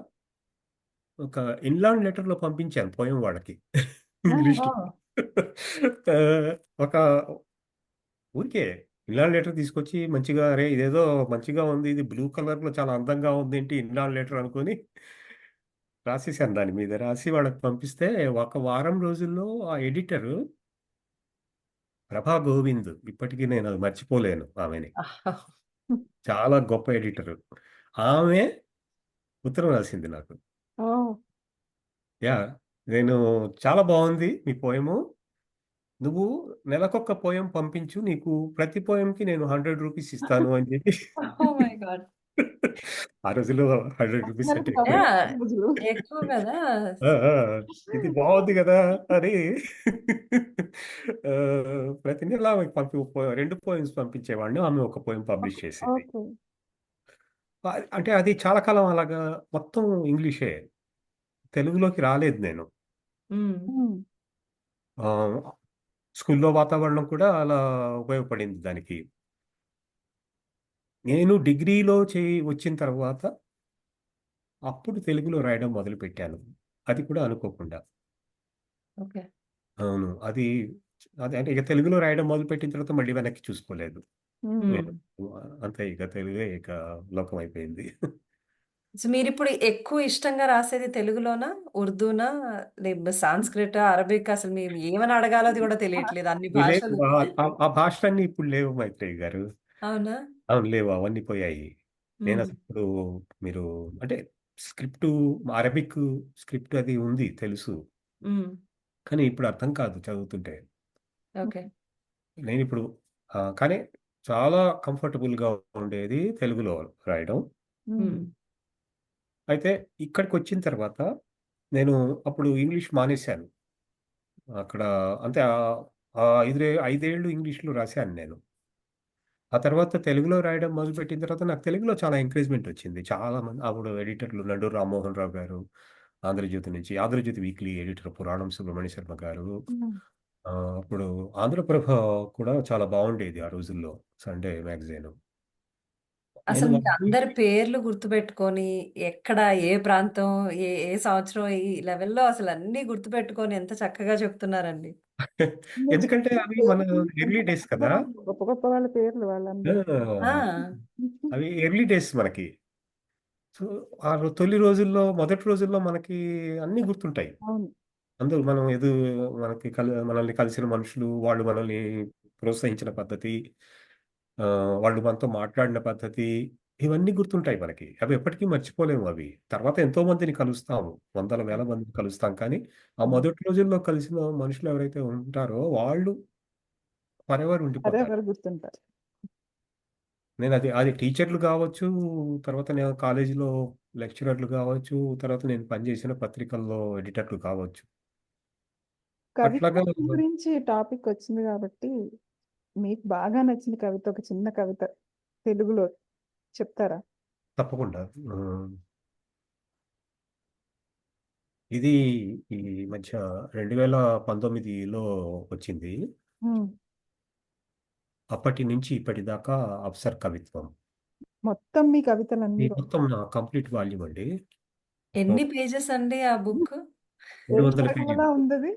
ఒక ఇన్‌లాండ్ లెటర్‌లో పంపించాను పోయెమ్ వాళ్ళకి. ఇంగ్లీష్‌లో. ఓహ్! ఆహ్, ఒక ఊరికే ఇన్‌లాండ్ లెటర్ తీసుకొచ్చి మంచిగా అరే! ఇదేదో మంచిగా ఉంది. ఇది బ్లూ కలర్‌లో చాలా అందంగా ఉందేంటి ఇన్‌లాండ్ లెటర్ అనుకోని రాసేసాను దాని మీద. రాసి వాళ్ళకి పంపిస్తే ఒక వారం రోజుల్లో ఆ ఎడిటరు ప్రభా గోవింద్. ఇప్పటికి నేను అది మర్చిపోలేను ఆమెని. హ్మ్. చాలా గొప్ప ఎడిటరు. ఆమె ఉత్తరం రాసింది నాకు. ఓహ్! యాహ్! నేను చాలా బావుంది మీ పోయెము. నువ్వు నెలకొక పోయెమ్ పంపించు. నీకు ప్రతి పోయెమ్‌కి నేను రూ. 100 ఇస్తాను అని చెప్పి ఓహ్ మై గాడ్! ఆ రోజుల్లో రూ. 100 నెలకి అంటే ఎక్కువే. డబ్బులు యాహ్! రోజులు. ఎక్కువ గదా! ఆ! ఆ! ఇది బావుంది గదా! అని ప్రతి నెల ఆమెకు 2 పోయెమ్స్ పంపించేవాడిని. ఆమె ఒక పోయెమ్ పబ్లిష్ చేసింది. ఓకే. అంటే అది చాలా కాలం అలాగా మొత్తం ఇంగ్లీషే. తెలుగులోకి రాలేదు నేను. హ్మ్. హ్మ్. ఆహ్, స్కూల్లో వాతావరణం కూడా అలా ఉపయోగపడింది దానికి. నేను డిగ్రీలో వచ్చిన తర్వాత అప్పుడు తెలుగులో రాయడం మొదలుపెట్టాను. అది కూడా అనుకోకుండా. ఓకే. అవును. అది అంటే ఇక తెలుగులో రాయడం మొదలుపెట్టిన తర్వాత మళ్ళీ వెనక్కి చూసుకోలేదు. హ్మ్. హ్మ్. నేను అంతే ఇక తెలుగే ఇక లోకం అయిపోయింది. సో, మీరిప్పుడు ఎక్కువ ఇష్టంగా రాసేది తెలుగులోనా? ఉర్దూనా? సాంస్క్రిటా? అరబిక్ అసలు మేము ఏమని అడగాలో అది గూడా తెలియట్లేదు అన్ని ఇవి లేవు. భాషలు. ఆ భాషలన్నీ ఇప్పుడు లేవు మైత్రేయి గారు. అవునా? అవును. లేవు. అవన్నీ పోయాయి. హ్మ్. నేనసలిప్పుడు మీరు అంటే స్క్రిప్టు అరబిక్ స్క్రిప్ట్ అది ఉంది తెలుసు. హ్మ్. కానీ ఇప్పుడు అర్థం కాదు చదువుతుంటే. ఓకే. నేనిప్పుడు కానీ చాలా కంఫర్టబుల్‌గా ఉండేది తెలుగులో రాయడం. హ్మ్. హ్మ్. అయితే ఇక్కడికొచ్చిన తర్వాత నేను అప్పుడు ఇంగ్లీష్ మానేశాను. అక్కడ అంటే 5 ఏళ్ళు ఇంగ్లీష్‌లో రాశాను నేను. ఆ తర్వాత తెలుగులో రాయడం మొదలుపెట్టిన తర్వాత నాకు తెలుగులో చాలా ఎంకరేజ్‌మెంట్ వచ్చింది. చాలా మంది అప్పుడు ఎడిటర్లు నడ్డూరి రామ్మోహన్ రావు గారు, ఆంధ్రజ్యోతి నుంచి, ఆంధ్రజ్యోతి వీక్లీ ఎడిటర్ పురాణం సుబ్రహ్మణ్య శర్మ గారు. హ్మ్. అప్పుడు ఆంధ్రప్రభ కూడా చాలా బావుండేది ఆ రోజుల్లో సండే మ్యాగజైను. నేను అసలు మీరందరి వాళ్ళందరికీ పేర్లు గుర్తుపెట్టుకొని, ఎక్కడ, ఏ ప్రాంతం, ఏ సంవత్సరం ఈ లెవెల్‌లో అసలన్నీ గుర్తుపెట్టుకొని ఎంత చక్కగా చెప్తున్నారండి. మీరు ఎందుకంటే చెప్పిన అవి మన పేర్లు ఎంత ఎర్లీ డేస్ గొప్పగా కదా! గొప్ప గొప్ప వాళ్ళ పేర్లు వాళ్ళందరూ. ఆ! ఆ! అవి ఎర్లీ డేస్ మనకి. సో, తొలి రోజుల్లో, మొదటి రోజుల్లో మనకి అన్నీ గుర్తుంటాయి. అవును. అందరూ మనం మనల్ని కలిసిన మనుషులు, వాళ్ళు మనల్ని ప్రోత్సహించిన పద్ధతి, వాళ్ళు మనతో మాట్లాడిన పద్ధతి, ఇవన్నీ గుర్తుంటాయి మనకి. అవి ఎప్పటికీ మర్చిపోలేము అవి. తర్వాత ఎంతో మందిని కలుస్తాము. వందల, వేల మందిని కలుస్తాం. కానీ, ఆ హ్మ్. మొదటి రోజుల్లో కలిసిన మనుషులు ఎవరైతే ఉంటారో వాళ్ళు ఫరెవర్ ఉండిపోతారు. ఫరెవర్ గుర్తుంటారు. అది టీచర్లు కావచ్చు, తర్వాత నేను కాలేజీలో లెక్చరర్లు కావచ్చు, తర్వాత నేను పనిచేసిన పత్రికల్లో ఎడిటర్లు కావచ్చు. కవిత అట్లాగా గురించి టాపిక్ వచ్చింది కాబట్టి, మీకు బాగా నచ్చిన కవిత ఒక చిన్న కవిత తెలుగులో చెప్తారా? తప్పకుండా. హ్మ్. ఇది ఈ మధ్య 2019లో వచ్చింది. హ్మ్. అప్పటి నుంచి ఇప్పటిదాకా అప్సర్ కవిత్వం. మొత్తం మీ ఈ కవితలన్నీ మొత్తం నా కంప్లీట్ వాల్యూమ్ అండి. సో, ఎన్ని పేజెస్ అండి ఆ బుక్? 700 పుస్తకంలా పేజీలు. ఉందది?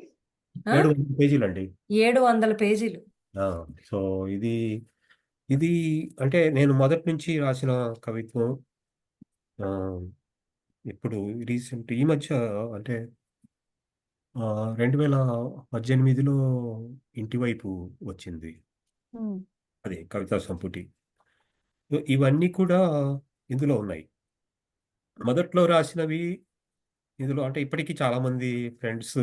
ఆ! 700 పేజీలండి. 700 పేజీలు. ఆ! సో, ఇది ఇది అంటే నేను మొదటి నుంచి రాసిన కవిత్వం. ఆహ్, ఇప్పుడు ఈ మధ్య అంటే 2018లో ఇంటివైపు వచ్చింది. ఉమ్, అది కవితా సంపుటి. ఇవన్నీ కూడా ఇందులో ఉన్నాయి. మొదట్లో రాసినవి ఇందులో అంటే ఇప్పటికీ చాలా మంది ఫ్రెండ్స్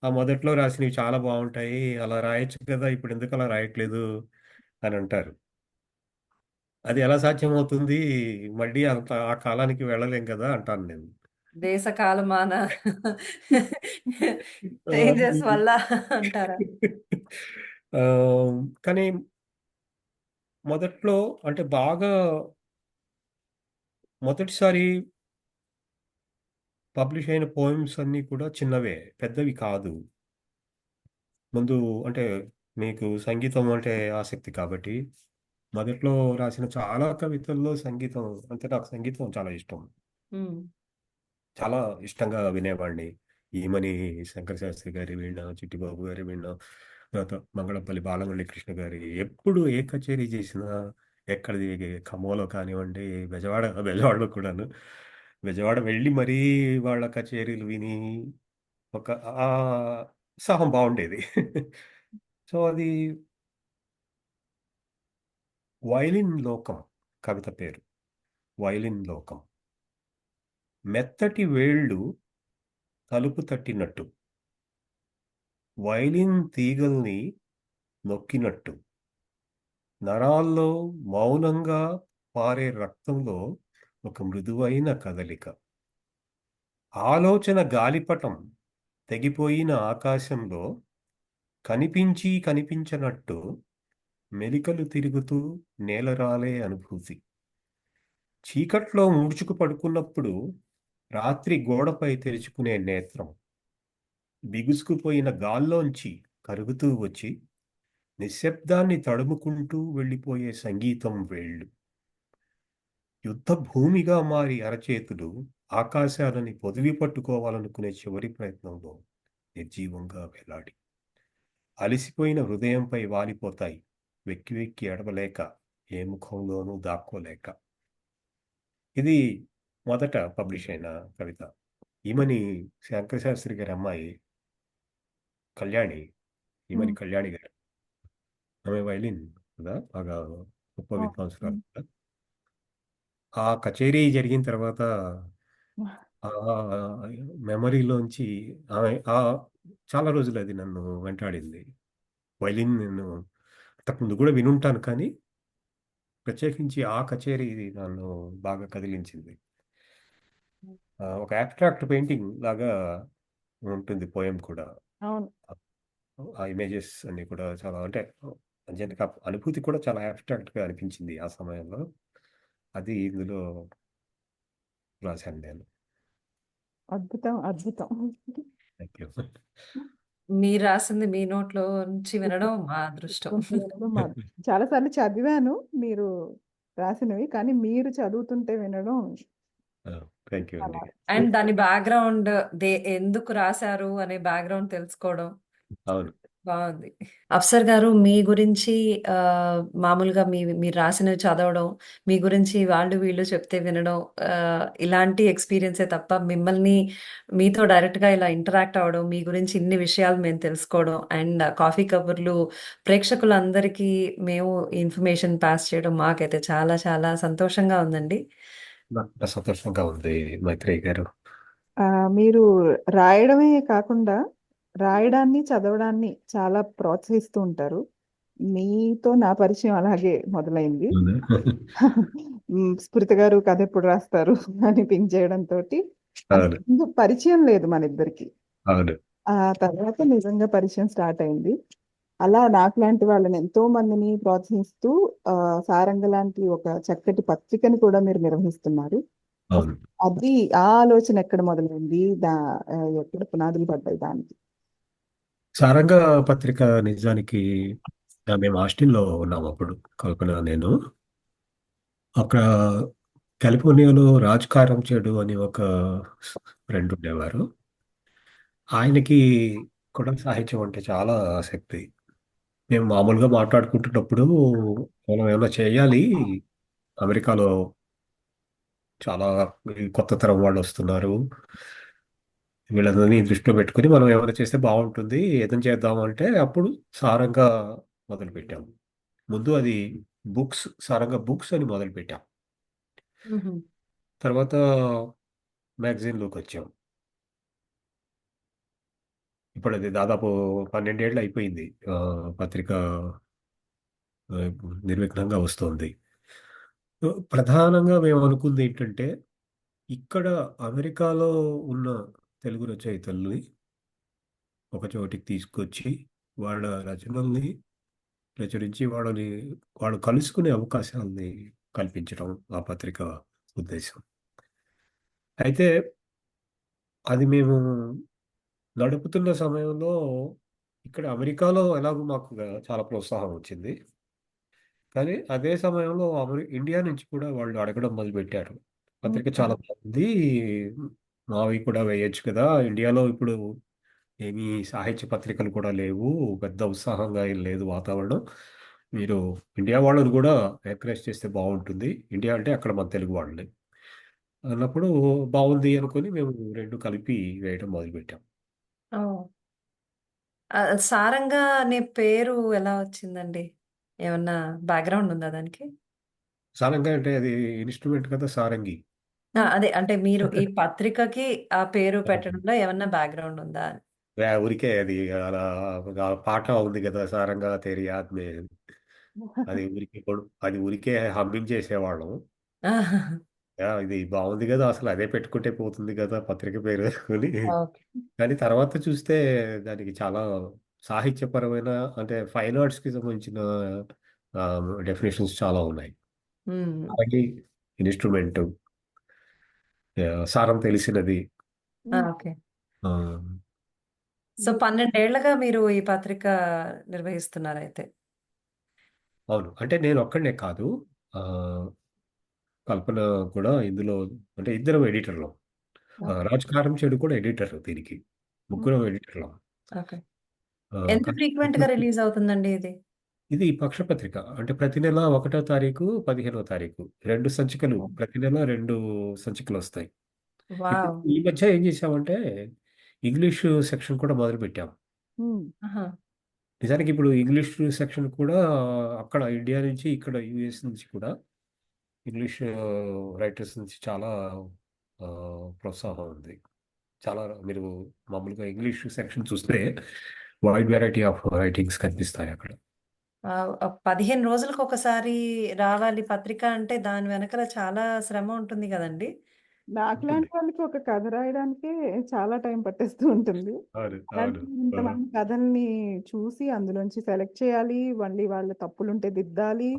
ఆ మొదట్లో రాసినవి చాలా బాగుంటాయి, అలా రాయొచ్చు కదా, ఇప్పుడు ఎందుకు అలా రాయట్లేదు అని అంటారు. అది ఎలా సాధ్యమవుతుంది? మళ్ళీ అంత ఆ కాలానికి వెళ్ళలేం కదా అంటాను నేను. దేశ కాలమాన ఆ, చేంజెస్ వల్ల అంటారా? ఆ, కానీ మొదట్లో అంటే బాగా మొదటిసారి పబ్లిష్ అయిన పోయమ్స్ అన్నీ కూడా చిన్నవే, పెద్దవి కాదు. ముందు అంటే మీకు సంగీతం అంటే ఆసక్తి కాబట్టి మొదట్లో రాసిన చాలా కవితల్లో సంగీతం అంటే నాకు సంగీతం చాలా ఇష్టం. ఉమ్. చాలా ఇష్టంగా వినేవాడిని. ఈమని శంకర శాస్త్రి గారి వీణ, చిట్టిబాబు గారి వీణ, తర్వాత మంగళంపల్లి బాలమురళీ కృష్ణ గారి ఎప్పుడు ఏ కచేరీ చేసినా, ఎక్కడిది ఖమ్మంలో కానివ్వండి, బెజవాడలో కూడాను, బెజవాడ వెళ్ళి మరీ వాళ్ళ కచేరీలు విని ఒక ఆ ఉత్సాహం బాగుండేది. సో అది వైలిన్ లోకం కవిత పేరు. వైలిన్ లోకం. మెత్తటి వేళ్ళు తలుపు తట్టినట్టు, వైలిన్ తీగల్ని నొక్కినట్టు, నరాల్లో మౌనంగా పారే రక్తంలో ఒక మృదువైన కదలిక, ఆలోచన గాలిపటం తెగిపోయిన ఆకాశంలో కనిపించి కనిపించనట్టు మెలికలు తిరుగుతూ నేలరాలే అనుభూతి, చీకట్లో ముడుచుకు పడుకున్నప్పుడు రాత్రి గోడపై తెరుచుకునే నేత్రం, బిగుసుకుపోయిన గాల్లోంచి కరుగుతూ వచ్చి నిశ్శబ్దాన్ని తడుముకుంటూ వెళ్ళిపోయే సంగీతం వేళ్ళు, యుద్ధ భూమిగా మారి అరచేతులు ఆకాశాలని పొదివి పట్టుకోవాలనుకునే చివరి ప్రయత్నంలో నిర్జీవంగా వేలాడి అలసిపోయిన హృదయంపై వాలిపోతాయి, వెక్కి వెక్కి ఎడవలేక, ఏ ముఖంలోనూ దాక్కోలేక. ఇది మొదట పబ్లిష్ అయిన కవిత. ఈమెని శంకరశాస్త్రి గారి అమ్మాయి కళ్యాణి, ఈమెని ఉమ్, కళ్యాణి గారు. ఆమె వైలిన్ కదా, బాగా గొప్ప ఆ, విద్వాంసురాలు ఉమ్. కదా. ఆ కచేరీ జరిగిన తర్వాత ఆ మెమరీలోంచి ఆమె చాలా రోజులు అది నన్ను వెంటాడింది. వైలిన్ నేను అంతకుముందు కూడా వినుంటాను, కానీ ప్రత్యేకించి ఆ కచేరీ నన్ను బాగా కదిలించింది. ఒక అబ్స్ట్రాక్ట్ పెయింటింగ్ లాగా ఉంటుంది పోయం కూడా. అవును. ఆ ఇమేజెస్ అన్ని కూడా చాలా అంటే నిజానికి ఆ అనుభూతి కూడా చాలా అబ్స్ట్రాక్ట్గా అనిపించింది ఆ సమయంలో. అది ఇందులో రాశాను నేను. అద్భుతం, అద్భుతం. Thank you. మీరు రాసింది మీ నోట్లో నుంచి వినడం మా అదృష్టం. వినడం చాలా సార్లు చదివాను మీరు రాసినవి, కానీ మీరు చదువుతుంటే వినడం థ్యాంక్ యూ అండి. చాలా అండ్ దాని బ్యాక్‌గ్రౌండ్ ఎందుకు రాశారు అనే బ్యాక్‌గ్రౌండ్ తెలుసుకోవడం అవును. బావుంది. అఫ్సర్ గారు మీ గురించి మామూలుగా మీరు రాసినవి చదవడం, మీ గురించి వాళ్ళు వీళ్ళు చెప్తే వినడం, ఇలాంటి ఎక్స్‌పీరియన్సే తప్ప మిమ్మల్ని మీతో డైరెక్ట్‌గా ఇలా ఇంటరాక్ట్ అవ్వడం, మీ గురించి ఇన్ని విషయాలు మేము తెలుసుకోవడం అండ్ కాఫీ కబుర్లు ప్రేక్షకులందరికీ మేము ఇన్ఫర్మేషన్ పాస్ చేయడం మాకైతే చాలా చాలా సంతోషంగా ఉందండి. నాకు కూడా సంతోషంగా ఉంది మైత్రేయి గారు. మీరు రాయడమే కాకుండా రాయడాన్ని, చదవడాన్ని చాలా ప్రోత్సహిస్తూ ఉంటారు. మీతో నా పరిచయం అలాగే మొదలైంది. అవునా? స్ఫురిత గారు కథ ఎప్పుడు రాస్తారు అని పింక్ చేయడంతో అవును. ముందు పరిచయం లేదు మన ఇద్దరికి. అవును. ఆ తర్వాత నిజంగా పరిచయం స్టార్ట్ అయింది. అలా నాకు లాంటి వాళ్ళని ఎంతో మందిని ప్రోత్సహిస్తూ సారంగ లాంటి ఒక చక్కటి పత్రికని కూడా మీరు నిర్వహిస్తున్నారు. అవును. అది ఆ ఆలోచన ఎక్కడ మొదలైంది? ఎక్కడ పునాదులు పడ్డాయి దానికి? సారంగా పత్రిక నిజానికి మేము ఆస్టిన్లో ఉన్నాం అప్పుడు, కల్పన నేను. అక్కడ కాలిఫోర్నియాలో రాజ్ కారంచేడు అని ఒక ఫ్రెండ్ ఉండేవారు. ఆయనకి కూడా సాహిత్యం అంటే చాలా ఆసక్తి. మేము మామూలుగా మాట్లాడుకుంటున్నప్పుడు మనం ఏమైనా చేయాలి, అమెరికాలో చాలా ఈ కొత్త తరం వాళ్ళు వస్తున్నారు, వీళ్ళందరినీ దృష్టిలో పెట్టుకొని మనం ఏమైనా చేస్తే బాగుంటుంది, ఏదైనా చేద్దాం అంటే అప్పుడు సారంగా మొదలుపెట్టాము. ముందు అది సారంగా బుక్స్ అని మొదలుపెట్టాం. హుహు. తర్వాత మ్యాగజైన్లోకి వచ్చాం. ఇప్పుడు అది దాదాపు 12 ఏళ్ళు అయిపోయింది. పత్రిక నిర్విఘ్నంగా వస్తుంది. ప్రధానంగా మేము అనుకుంది ఏంటంటే, ఇక్కడ అమెరికాలో ఉన్న తెలుగు రచయితల్ని ఒక చోటికి తీసుకొచ్చి వాళ్ళ రచనల్ని ప్రచురించి వాళ్ళు కలుసుకునే అవకాశాలని కల్పించడం ఆ పత్రిక ఉద్దేశం. అయితే అది మేము నడుపుతున్న సమయంలో ఇక్కడ అమెరికాలో ఎలాగో మాకు చాలా ప్రోత్సాహం వచ్చింది. కానీ అదే సమయంలో ఇండియా నుంచి కూడా వాళ్ళు అడగడం మొదలుపెట్టారు. పత్రిక చాలా హుహు. బాగుంది. మావి కూడా వేయొచ్చు కదా! ఇండియాలో ఇప్పుడు ఏమీ సాహిత్య పత్రికలు కూడా లేవు. పెద్ద ఉత్సాహంగా ఏం లేదు వాతావరణం. మీరు ఇండియా వాళ్ళని కూడా ఎంకరేజ్ చేస్తే బావుంటుంది. ఇండియా అంటే అక్కడ మన తెలుగు వాళ్ళని. అన్నప్పుడు బావుంది అనుకోని మేము 2 కలిపి వేయడం మొదలుపెట్టాం. ఓహ్! సారంగా అనే పేరు ఎలా వచ్చిందండి? ఏమన్నా బ్యాక్‌గ్రౌండ్ ఉందా దానికి? సారంగా అంటే అది ఇన్‌స్ట్రుమెంట్ కదా! సారంగి. అదే అంటే మీరు ఈ పత్రికకి ఆ పేరు పెట్టడంలో ఏమన్నా బ్యాక్‌గ్రౌండ్ ఉందా అని? ఊరికే అది అలా ఆ పాట ఉంది కదా! 'సారంగా తేరీ యాద్ మే' అది ఊరికే హమ్మింగ్ చేసేవాళ్ళం. ఇది బావుంది గదా! అసలు అదే పెట్టుకుంటే పోతుంది గదా! పత్రిక పేరు అని. ఓకే. కానీ తర్వాత చూస్తే దానికి చాలా సాహిత్యపరమైన అంటే ఫైన్ ఆర్ట్స్‌కి సంబంధించిన డెఫినిషన్స్ చాలా ఉన్నాయి. హ్మ్. అలాగే ఇన్‌స్ట్రుమెంటు, సారం తెలిసినది. హ్మ్. ఓకే. ఆహ్, సో, 12 ఏళ్లుగా మీరు ఈ పత్రిక నిర్వహిస్తున్నారైతే. అవును. అంటే నేనొక్కడినే కాదు. ఆహ్, కల్పన కూడా ఇందులో అంటే ఇద్దరం ఎడిటర్‌లం. ఓకే. రాజ్ కారం చెడు కూడా ఎడిటర్ దీనికి. హ్మ్. ముగ్గురం ఎడిటర్‌లం. ఓకే. ఎంత కానీ ఫ్రీక్వెంట్‌గా రిలీజ్ అవుతుందండి ఇది? ఇది పక్షపత్రిక. అంటే ప్రతి నెల 1 తారీఖు, 15 తారీఖు 2 సంచికలు. ఓహ్! ప్రతి నెల 2 సంచికలొస్తాయి. ఇప్పుడు వావ్! ఈ మధ్య ఏం చేశామంటే, ఇంగ్లీషు సెక్షన్ కూడా మొదలుపెట్టాం. హ్మ్. ఆహా! నిజానికి ఇప్పుడు ఇంగ్లీష్ సెక్షన్ కూడా అక్కడ ఇండియా నుంచి, ఇక్కడ యూఎస్ నుంచి కూడా ఇంగ్లీష్ రైటర్స్ నుంచి చాలా ప్రోత్సాహం ఉంది. చాలా మీరు మామూలుగా ఇంగ్లీష్ సెక్షన్ చూస్తే వైడ్ వెరైటీ ఆఫ్ రైటింగ్స్ కనిపిస్తాయి అక్కడ. 15 రోజులకొకసారి రావాలి పత్రిక అంటే దాని వెనకాల చాలా శ్రమ ఉంటుంది గదండీ! ఉంటుంది. నాకులాంటి వాళ్ళకి ఒక కథ రాయడానికే చాలా టైం పట్టేస్తూ ఉంటుంది. అవును. అవును. అలాంటిది ఆ! ఇంతమంది కథల్ని చూసి అందులోంచి సెలెక్ట్ చేయాలి. మళ్ళీ వాళ్ళ తప్పులుంటే దిద్దాలి.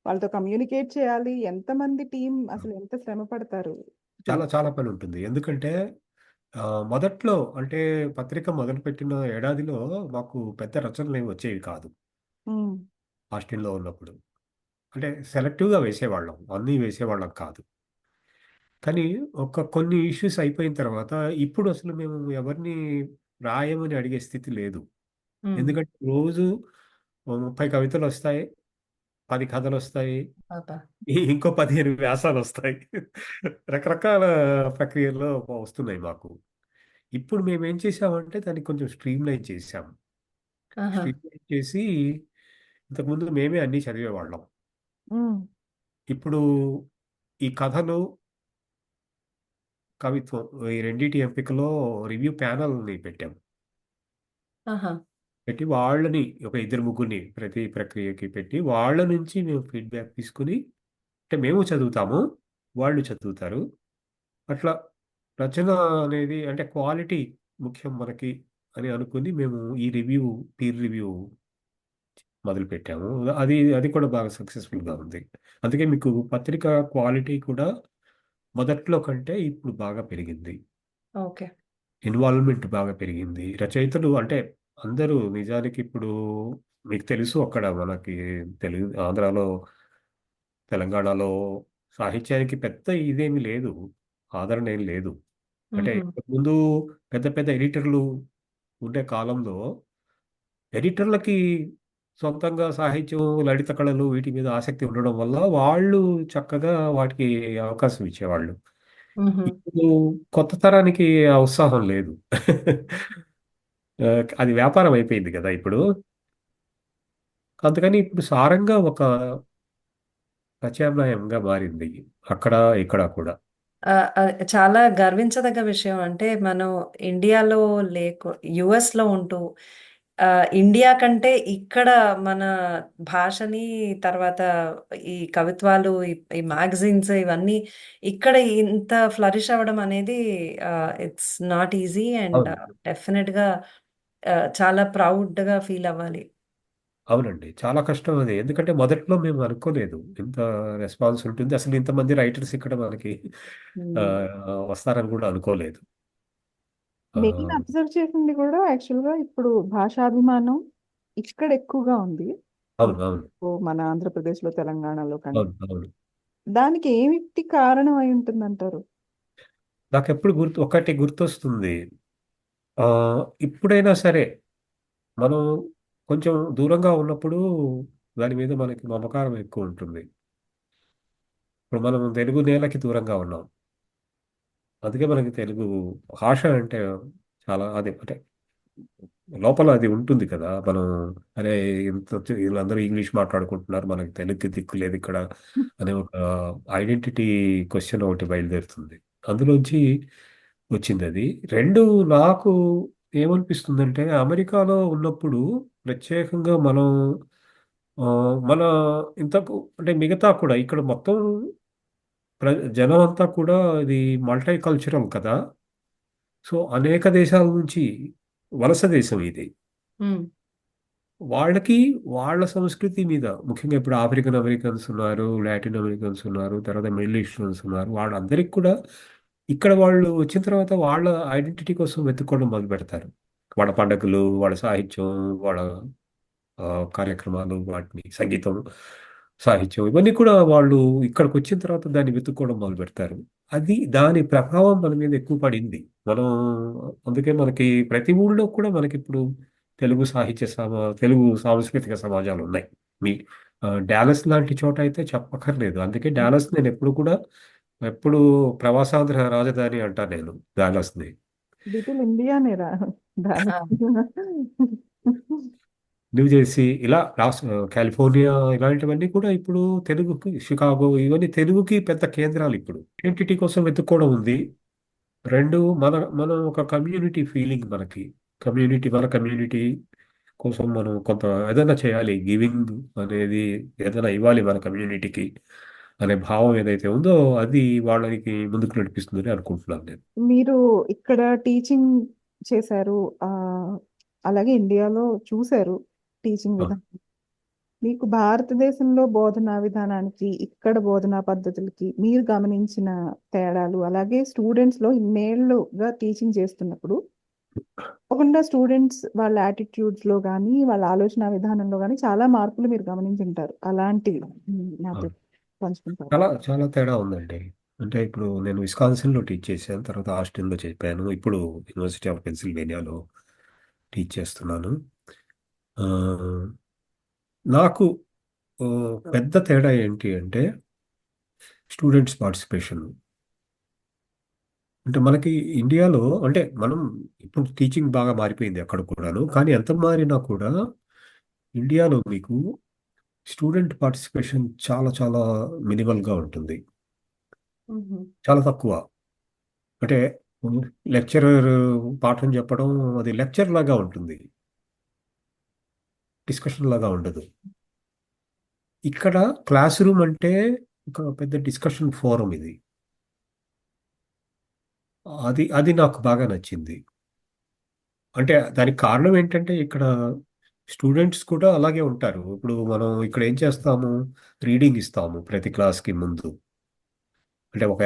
వాళ్ళతో కమ్యూనికేట్ చేయాలి. ఎంతమంది టీమ్ అసలు ఎంత శ్రమ పడతారు. చాలా చాలా పనుంటుంది. ఎందుకంటే మొదట్లో అంటే పత్రిక మొదలుపెట్టిన ఏడాదిలో మాకు పెద్ద రచనలేమి వచ్చేవి కాదు. హ్మ్. హాస్టల్‌లో ఉన్నప్పుడు. అంటే సెలెక్టివ్‌గా వేసేవాళ్ళం. అన్నీ వేసేవాళ్ళం కాదు. కానీ కొన్ని ఇష్యూస్ అయిపోయిన తర్వాత ఇప్పుడు అసలు మేము ఎవరిని రాయమని అడిగే స్థితి లేదు. హ్మ్. ఎందుకంటే రోజు ఓ 30 కవితలొస్తాయి. 10 కథలొస్తాయి. అబ్బా! ఇంకో 15 వ్యాసాలొస్తాయి. రకరకాల ప్రక్రియల్లో వస్తున్నాయి మాకు. ఇప్పుడు మేమేం చేసామంటే దాన్ని కొంచెం స్ట్రీమ్‌లైన్ చేసాం. ఆహా! స్ట్రీమ్‌లైన్ చేసి ఇంతకుముందు మేమే అన్నీ చదివేవాళ్ళం. హ్మ్. ఇప్పుడు ఈ కథలు, కవిత్వం ఈ రెండిటి ఎంపికలో రివ్యూ ప్యానెల్‌ని పెట్టాం. ఆహా! పెట్టి వాళ్ళని ఒక ఇద్దరు ముగ్గురిని ప్రతి ప్రక్రియకి పెట్టి వాళ్ళ నుంచి మేము ఫీడ్‌బ్యాక్ తీసుకొని అంటే మేము చదువుతాము. వాళ్ళు చదువుతారు. అట్లా రచన అనేది అంటే క్వాలిటీ ముఖ్యం మనకి అని అనుకుని మేము ఈ పీర్ రివ్యూ మొదలుపెట్టాము. అది అది కూడా బాగా సక్సెస్‌ఫుల్‌గా ఉంది. అందుకే మీకు పత్రిక క్వాలిటీ కూడా మొదట్లో కంటే ఇప్పుడు బాగా పెరిగింది. ఓకే. ఇన్వాల్వ్‌మెంట్ బాగా పెరిగింది. రచయితలు అంటే అందరూ నిజానికి ఇప్పుడు మీకు తెలుసు అక్కడ మనకి ఆంధ్రాలో, తెలంగాణలో సాహిత్యానికి పెద్ద ఇదేమి లేదు. ఆదరణ ఏం లేదు. అంటే హుహు. ఇంతకుముందు పెద్ద పెద్ద ఎడిటర్లు ఉండే కాలంలో ఎడిటర్లకి సొంతంగా సాహిత్యం, లలిత కళలు వీటి మీద ఆసక్తి ఉండడం వల్ల వాళ్ళు చక్కగా వాటికి అవకాశం ఇచ్చేవాళ్ళు. హుహు. ఇప్పుడు కొత్త తరానికి ఆ ఉత్సాహం లేదు. అది వ్యాపారం అయిపోయింది కదా ఇప్పుడు. అందుకని ఇప్పుడు సారంగా ఒక ప్రత్యామ్నాయంగా మారింది అక్కడ ఇక్కడ కూడా. చాలా గర్వించదగ్గ విషయం. అంటే మనం ఇండియాలో యూఎస్‌లో ఉంటూ ఇండియా కంటే ఇక్కడ మన భాషని, తర్వాత ఈ కవిత్వాలు, ఈ మ్యాగజైన్స్ ఇవన్నీ ఇక్కడ ఇంత ఫ్లరిష్ అవ్వడం అనేది ఇట్స్ నాట్ ఈజీ అండ్ అవును. డెఫినిట్‌గా చాలా ప్రౌడ్‌గా ఫీల్ అవ్వాలి. అవునండి. చాలా కష్టం అది. ఎందుకంటే మొదట్లో మేము అనుకోలేదు. ఇంత రెస్పాన్స్ ఉంటుంది. అసలు ఇంతమంది రైటర్స్ ఇక్కడ మనకి హ్మ్. వస్తారని కూడా అనుకోలేదు. నేను ఆహ్, అబ్జర్వ్ చేసింది కూడా యాక్చువల్‌గా ఇప్పుడు భాషాభిమానం ఇక్కడ ఎక్కువగా ఉంది. అవును. అవును. మన ఆంధ్రప్రదేశ్‌లో, తెలంగాణలో కంటే. అవును. అవును. దానికి ఏమిటి కారణం అయి ఉంటుందంటారు? నాకెప్పుడు ఒకటి గుర్తొస్తుంది. ఇప్పుడైనా సరే మనం కొంచెం దూరంగా ఉన్నప్పుడు దాని మీద మనకి మమకారం ఎక్కువ ఉంటుంది. ఇప్పుడు మనం తెలుగు నేలకి దూరంగా ఉన్నాం. అందుకే మనకి తెలుగు భాష అంటే చాలా అది అంటే లోపల అది ఉంటుంది కదా! మనం అరే! వీళ్ళందరూ ఇంగ్లీష్ మాట్లాడుకుంటున్నారు. మనకి తెలుగుకి దిక్కు లేదు ఇక్కడ అనే ఒక ఐడెంటిటీ క్వెషన్ ఒకటి బయలుదేరుతుంది. అందులోంచి వచ్చిందది. 2 నాకు ఏమనిపిస్తుందంటే అమెరికాలో ఉన్నప్పుడు ప్రత్యేకంగా మనం మన ఇంతకు అంటే మిగతా కూడా ఇక్కడ మొత్తం ప్ర జనం అంతా కూడా ఇది మల్టీ కల్చరల్ కదా! సో, అనేక దేశాల నుంచి వలస దేశం ఇది. హ్మ్. వాళ్ళకి వాళ్ళ సంస్కృతి మీద ముఖ్యంగా ఇప్పుడు ఆఫ్రికన్ అమెరికన్స్ ఉన్నారు, లాటిన్ అమెరికన్స్ ఉన్నారు, తర్వాత మిడిల్ ఈస్టర్న్స్ ఉన్నారు. వాళ్ళందరికి కూడా ఇక్కడ వాళ్ళు వచ్చిన తర్వాత వాళ్ళ ఐడెంటిటీ కోసం వెతుక్కోవడం మొదలుపెడతారు. వాళ్ళ పండగలు, వాళ్ళ సాహిత్యం, వాళ్ళ కార్యక్రమాలు, వాటిని సంగీతం, సాహిత్యం ఇవన్నీ కూడా వాళ్ళు ఇక్కడికొచ్చిన తర్వాత దాన్ని వెతుక్కోవడం మొదలుపెడతారు. అది దాని ప్రభావం మన మీద ఎక్కువ పడింది. మనం అందుకే మనకి ప్రతి ఊళ్ళో కూడా మనకిప్పుడు తెలుగు సాంస్కృతిక సమాజాలున్నాయి. మీ డాలస్ లాంటి చోట అయితే చెప్పక్కర్లేదు. అందుకే డాలస్ నేనెప్పుడు కూడా ఎప్పుడు ప్రవాసాంధ్ర రాజధాని అంటా నేను డాలస్‌ని. లిటిల్ ఇండియానేరా ఆ! డాలస్. న్యూజెర్సీ ఇలా కాలిఫోర్నియా ఇలాంటివన్నీ కూడా ఇప్పుడు తెలుగుకి షికాగో ఇవన్నీ తెలుగుకి పెద్ద కేంద్రాలు ఇప్పుడు. ఐడెంటిటీ కోసం వెతుక్కోవడం ఉంది. 2 మనం ఒక కమ్యూనిటీ ఫీలింగ్ మనకి. మన కమ్యూనిటీ కోసం మనం కొంత ఏదైనా చేయాలి. గివింగ్ అనేది ఏదైనా ఇవ్వాలి మన కమ్యూనిటీకి అనే భావం ఏదైతే ఉందో అది వాళ్ళకి ముందుకు నడిపిస్తుందని అనుకుంటున్నాను నేను. మీరు ఇక్కడ టీచింగ్ చేశారు. అలాగే ఇండియాలో చూసారు టీచింగ్ అవును. విధానం. మీకు భారతదేశంలో బోధనా విధానానికి, ఇక్కడ బోధనా పద్ధతులకి మీరు గమనించిన తేడాలు, అలాగే స్టూడెంట్స్‌లో ఇన్నేళ్లుగా టీచింగ్ చేస్తున్నప్పుడు తప్పకుండా స్టూడెంట్స్ వాళ్ళ యాటిట్యూడ్స్‌లో గానీ, వాళ్ళ ఆలోచన విధానంలో గానీ చాలా మార్పులు మీరు గమనించుంటారు. అలాంటివి నాతో అవును. పంచుకుంటారా? చాలా చాలా తేడా ఉందండి. అంటే ఇప్పుడు నేను విస్కాన్సిన్‌లో టీచ్ చేశాను. తర్వాత ఆస్టిన్‌లో చెప్పాను. ఇప్పుడు యూనివర్సిటీ ఆఫ్ పెన్సిల్వేనియాలో టీచ్ చేస్తున్నాను. ఆహ్, నాకు పెద్ద తేడా ఏంటి అంటే స్టూడెంట్స్ పార్టిసిపేషన్. అంటే మనకి ఇండియాలో అంటే మనం ఇప్పుడు టీచింగ్ బాగా మారిపోయింది అక్కడ కూడాను. కానీ ఎంత మారినా కూడా ఇండియాలో మీకు స్టూడెంట్ పార్టిసిపేషన్ చాలా చాలా మినిమల్‌గా ఉంటుంది. హుహు. చాలా తక్కువ. అంటే లెక్చరర్ పాఠం చెప్పడం అది లెక్చర్ లాగా ఉంటుంది. డిస్కషన్ లాగా ఉండదు. ఇక్కడ క్లాస్ రూమ్ అంటే ఒక పెద్ద డిస్కషన్ ఫోరం ఇది. అది అది నాకు బాగా నచ్చింది. అంటే దానికి కారణం ఏంటంటే ఇక్కడ స్టూడెంట్స్ కూడా అలాగే ఉంటారు. ఇప్పుడు మనం ఇక్కడ ఏం చేస్తాము రీడింగ్ ఇస్తాము ప్రతి క్లాస్‌కి ముందు. అంటే ఒక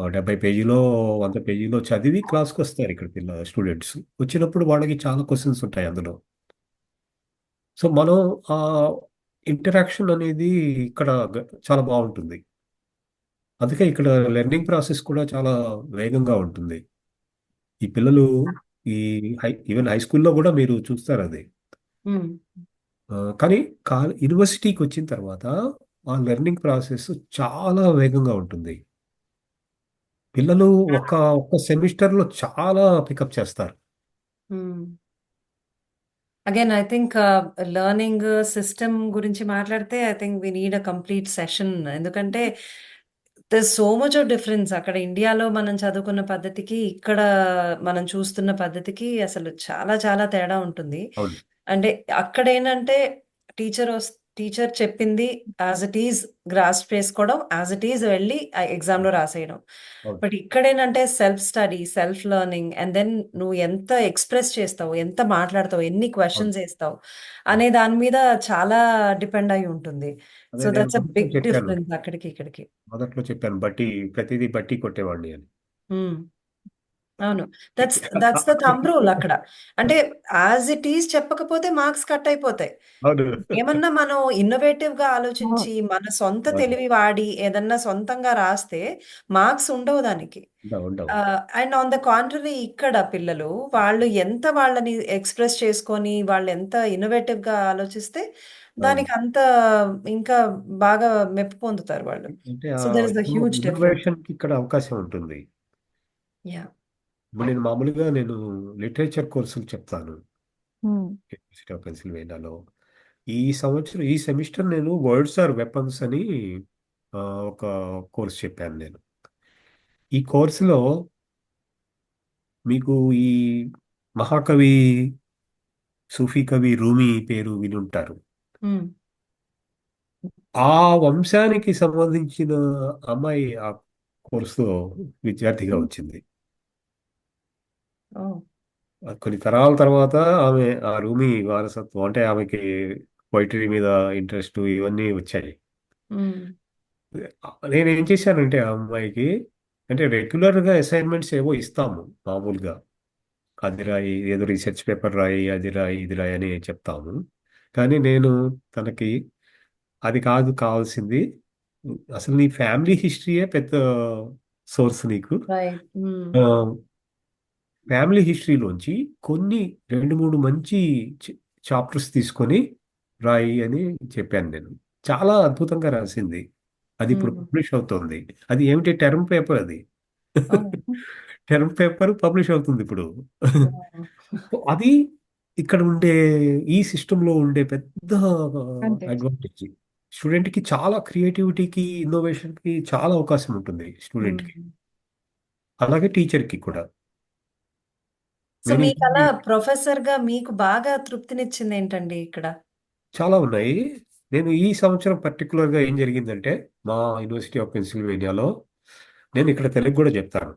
70 పేజీలో, 100 పేజీలో చదివి క్లాస్‌కొస్తారు ఇక్కడ స్టూడెంట్స్. వచ్చినప్పుడు వాళ్ళకి చాలా క్వెషన్స్ ఉంటాయి అందులో. సో, మనం ఆహ్, ఇంటరాక్షన్ అనేది ఇక్కడ చాలా బావుంటుంది. అందుకే ఇక్కడ లెర్నింగ్ ప్రాసెస్ కూడా చాలా వేగంగా ఉంటుంది. ఈ పిల్లలు ఈ ఈవెన్ హై స్కూల్‌లో గూడా మీరు చూస్తారది. హ్మ్. కానీ యూనివర్సిటీకొచ్చిన తర్వాత ఆ లెర్నింగ్ ప్రాసెస్ చాలా వేగంగా ఉంటుంది. పిల్లలు ఒక్క సెమిస్టర్లో చాలా పికప్ చేస్తారు. Hmm. Again I think learning system గురించి మాట్లాడితే I think we need a complete session. ఎందుకంటే there so much of difference. అక్కడ ఇండియాలో మనం చదువుకున్న పద్ధతికి, ఇక్కడ మనం చూస్తున్న పద్ధతికి అసలు చాలా చాలా తేడా ఉంటుంది. అవును. అంటే అక్కడేంటంటే టీచర్ టీచర్ చెప్పింది యాజ్ ఇట్ ఈజ్ గ్రాస్ప్ చేసుకోవడం, యాజ్ ఇట్ ఈజ్ వెళ్ళి ఆ ఎగ్జామ్‌లో రాసేయడం. అవును. బట్ ఇక్కడేంటంటే self study, self learning and then నువ్వు ఎంత ఎక్స్‌ప్రెస్ చేస్తావు, ఎంత మాట్లాడతావు, ఎన్ని అవును. క్వెషన్స్ ఏస్తావు అవును. అనే దాని మీద చాలా డిపెండ్ అయ్యి ఉంటుంది. అదే సో నేను దట్స్ ఎ మొదట్లో బిగ్ చెప్పాను. డిఫరెన్స్ అక్కడికి, ఇక్కడికి. మొదట్లో చెప్పాను. ప్రతిదీ బట్టి కొట్టేవాడిని అని. హ్మ్. అవును. దట్స్ ద థంబ్ రూల్ అక్కడ. అంటే యాజ్ ఇట్ ఈజ్ చెప్పకపోతే మార్క్స్ కట్ అయిపోతాయి. అవును. ఏమన్నా మనం ఇన్నోవేటివ్‌గా ఆ! ఆలోచించి, మన సొంత అవును. తెలివి వాడి ఏదన్నా సొంతంగా రాస్తే మార్క్స్ ఉండవు దానికి. ఉండవు. ఉండవు. అండ్ ఆన్ ద కాంట్రరీ ఇక్కడ పిల్లలు వాళ్ళు ఎంత వాళ్ళని ఎక్స్‌ప్రెస్ చేసుకొని, వాళ్ళెంత ఇన్నోవేటివ్‌గా ఆలోచిస్తే అవును. దానికి అంత ఇంకా బాగా మెప్పు పొందుతారు వాళ్ళు. అంటే so, there is the huge difference. ఇన్నోవేషన్‌కి ఇక్కడ అవకాశం ఉంటుంది. యాహ్! ఇప్పుడు నేను మామూలుగా లిటరేచర్ కోర్సులు చెప్తాను. హ్మ్. యూనివర్సిటీ ఆఫ్ పెన్సిల్వేనియాలో. ఈ సెమిస్టర్ నేను వర్డ్స్ ఆర్ వెపన్స్ అని ఒక కోర్స్ చెప్పాను నేను. ఈ కోర్సులో మీకు ఈ మహాకవి, సూఫీ కవి రూమీ పేరు వినుంటారు. హ్మ్. ఆ వంశానికి సంబంధించిన అమ్మాయి ఆ కోర్సులో విద్యార్థిగా హ్మ్. వచ్చింది. ఓహ్! కొన్ని తరాల తర్వాత ఆమె ఆ రూమీ వారసత్వం అంటే ఆమెకి పోయిటరీ మీద ఇంట్రెస్ట్ ఇవన్నీ వచ్చాయి. హ్మ్. నేనేం చేశానంటే ఆ అమ్మాయికి అంటే రెగ్యులర్గా అసైన్మెంట్స్ ఏవో ఇస్తాము మామూలుగా. అది రాయి, ఏదో రీసెర్చ్ పేపర్ రాయి, అది రాయి, ఇది రాయి అని చెప్తాము. కానీ నేను తనకి అది కాదు కావాల్సింది. అసలు నీ ఫ్యామిలీ హిస్టరీయే పెద్ద సోర్స్ నీకు. రైట్. హ్మ్. ఆ, ఫ్యామిలీ హిస్టరీలోంచి కొన్ని 2, 3 మంచి చాప్టర్స్ తీసుకొని రాయి అని చెప్పాను నేను. చాలా అద్భుతంగా రాసింది. అది ఇప్పుడు హ్మ్. పబ్లిష్ అవుతోంది. అది ఏమిటి టర్మ్ పేపర్ అది. ఓహ్! టర్మ్ పేపర్ పబ్లిష్ అవుతుంది ఇప్పుడు. ఓహ్! అది ఇక్కడ ఉండే ఈ సిస్టంలో ఉండే పెద్ద అంతే. అడ్వాంటేజ్. స్టూడెంట్కి చాలా క్రియేటివిటీకి, ఇన్నోవేషన్కి చాలా అవకాశం ఉంటుంది స్టూడెంట్కి. హ్మ్. అలాగే టీచర్కి కూడా. సో, నేను మీకలా ప్రొఫెసర్‌గా మీకు బాగా తృప్తినిచ్చిందేంటండి ఇక్కడ? చాలా ఉన్నాయి. నేను ఈ సంవత్సరం పర్టిక్యులర్‌గా ఏం జరిగిందంటే, మా యూనివర్సిటీ ఆఫ్ పెన్సిల్వేనియాలో నేను ఇక్కడ తెలుగు గూడా జెప్తాను.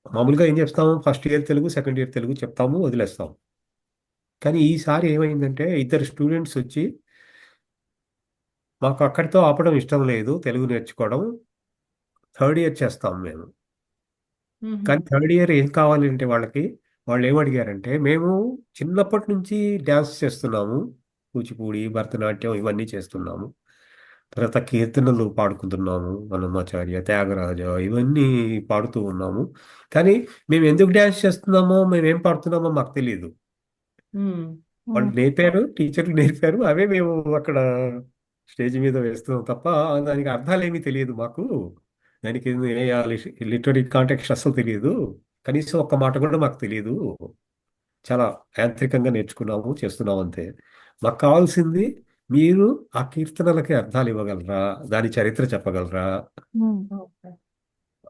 మామూలుగా ఏం జేస్తాము, first year Telugu, second year Telugu చెప్తాము, వదిలేస్తాం. కానీ ఈసారి ఏమైందంటే, ఇద్దరు స్టూడెంట్స్ ఒచ్చి, మాకు అక్కడితో ఆపడం ఇష్టం లేదు తెలుగు నేర్చుకోవడం. థర్డ్ ఇయర్ చేస్తాం మేము. హుహు. కానీ థర్డ్ ఇయర్ ఏం కావాలంటే వాళ్ళకి, వాళ్ళేమడిగారంటే, మేము చిన్నప్పటి నుంచి డాన్స్ చేస్తున్నాము. కూచిపూడి, భరతనాట్యం ఇవన్నీ చేస్తున్నాము. తర్వాత కీర్తనలు పాడుకుంటున్నాము. అన్నమాచార్య, త్యాగరాజ ఇవన్నీ పాడుతూ ఉన్నాము. కానీ మేమెందుకు డాన్స్ చేస్తున్నామో, మేమేం పాడుతున్నామో మాకు తెలీదు. హ్మ్. వాళ్ళు హ్మ్. నేర్పారు, టీచర్లు నేర్పారు. అవే మేము అక్కడ స్టేజ్ మీద వేస్తున్నాం తప్ప, దానికి అర్థాలేమీ తెలియదు మాకు. దానికి లిటరరీ కాంటెక్స్ట్ అస్సలు తెలియదు. కనీసం ఒక్క మాట కూడా మాకు తెలియదు. చాలా యాంత్రికంగా నేర్చుకున్నాము, చేస్తున్నాము అంతే. మాకు కావాల్సింది మీరు ఆ కీర్తనలకి అర్థాలు ఇవ్వగలరా? దాని చరిత్ర చెప్పగలరా? హ్మ్. ఓకే.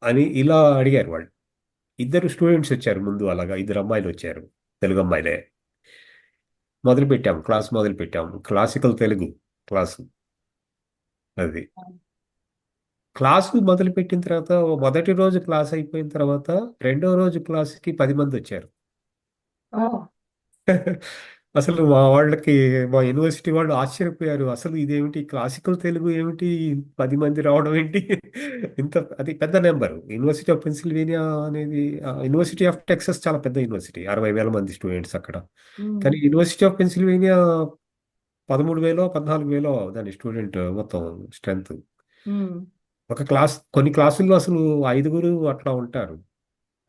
అని ఇలా అడిగారు వాళ్ళు. ఇద్దరు స్టూడెంట్స్ వచ్చారు ముందు అలాగా. ఇద్దరు అమ్మాయిలు వచ్చారు. తెలుగు అమ్మాయిలే. క్లాస్ మొదలుపెట్టాము. క్లాసికల్ తెలుగు క్లాసు అది. క్లాసు మొదలుపెట్టిన తర్వాత మొదటి రోజు క్లాస్ అయిపోయిన తర్వాత రెండో రోజు క్లాస్‌కి 10 మందొచ్చారు. ఆ! ఓహ్! అసలు మా యూనివర్సిటీ వాళ్ళు ఆశ్చర్యపోయారు. అసలు ఇదేమిటి క్లాసికల్ తెలుగు ఏమిటి? 10 మంది రావడం ఏంటి? ఇంత అది పెద్ద నంబరు. యూనివర్సిటీ ఆఫ్ పెన్సిల్వేనియా అనేది యూనివర్సిటీ ఆఫ్ టెక్సాస్ చాలా పెద్ద యూనివర్సిటీ. 60,000 మంది స్టూడెంట్స్ అక్కడ. హ్మ్. కానీ యూనివర్సిటీ ఆఫ్ పెన్సిల్వేనియా 13,000 14,000 దాని స్టూడెంట్ మొత్తం స్ట్రెంత్. హ్మ్. కొన్ని క్లాసుల్లో అసలు ఐదుగురు అట్లా ఉంటారు.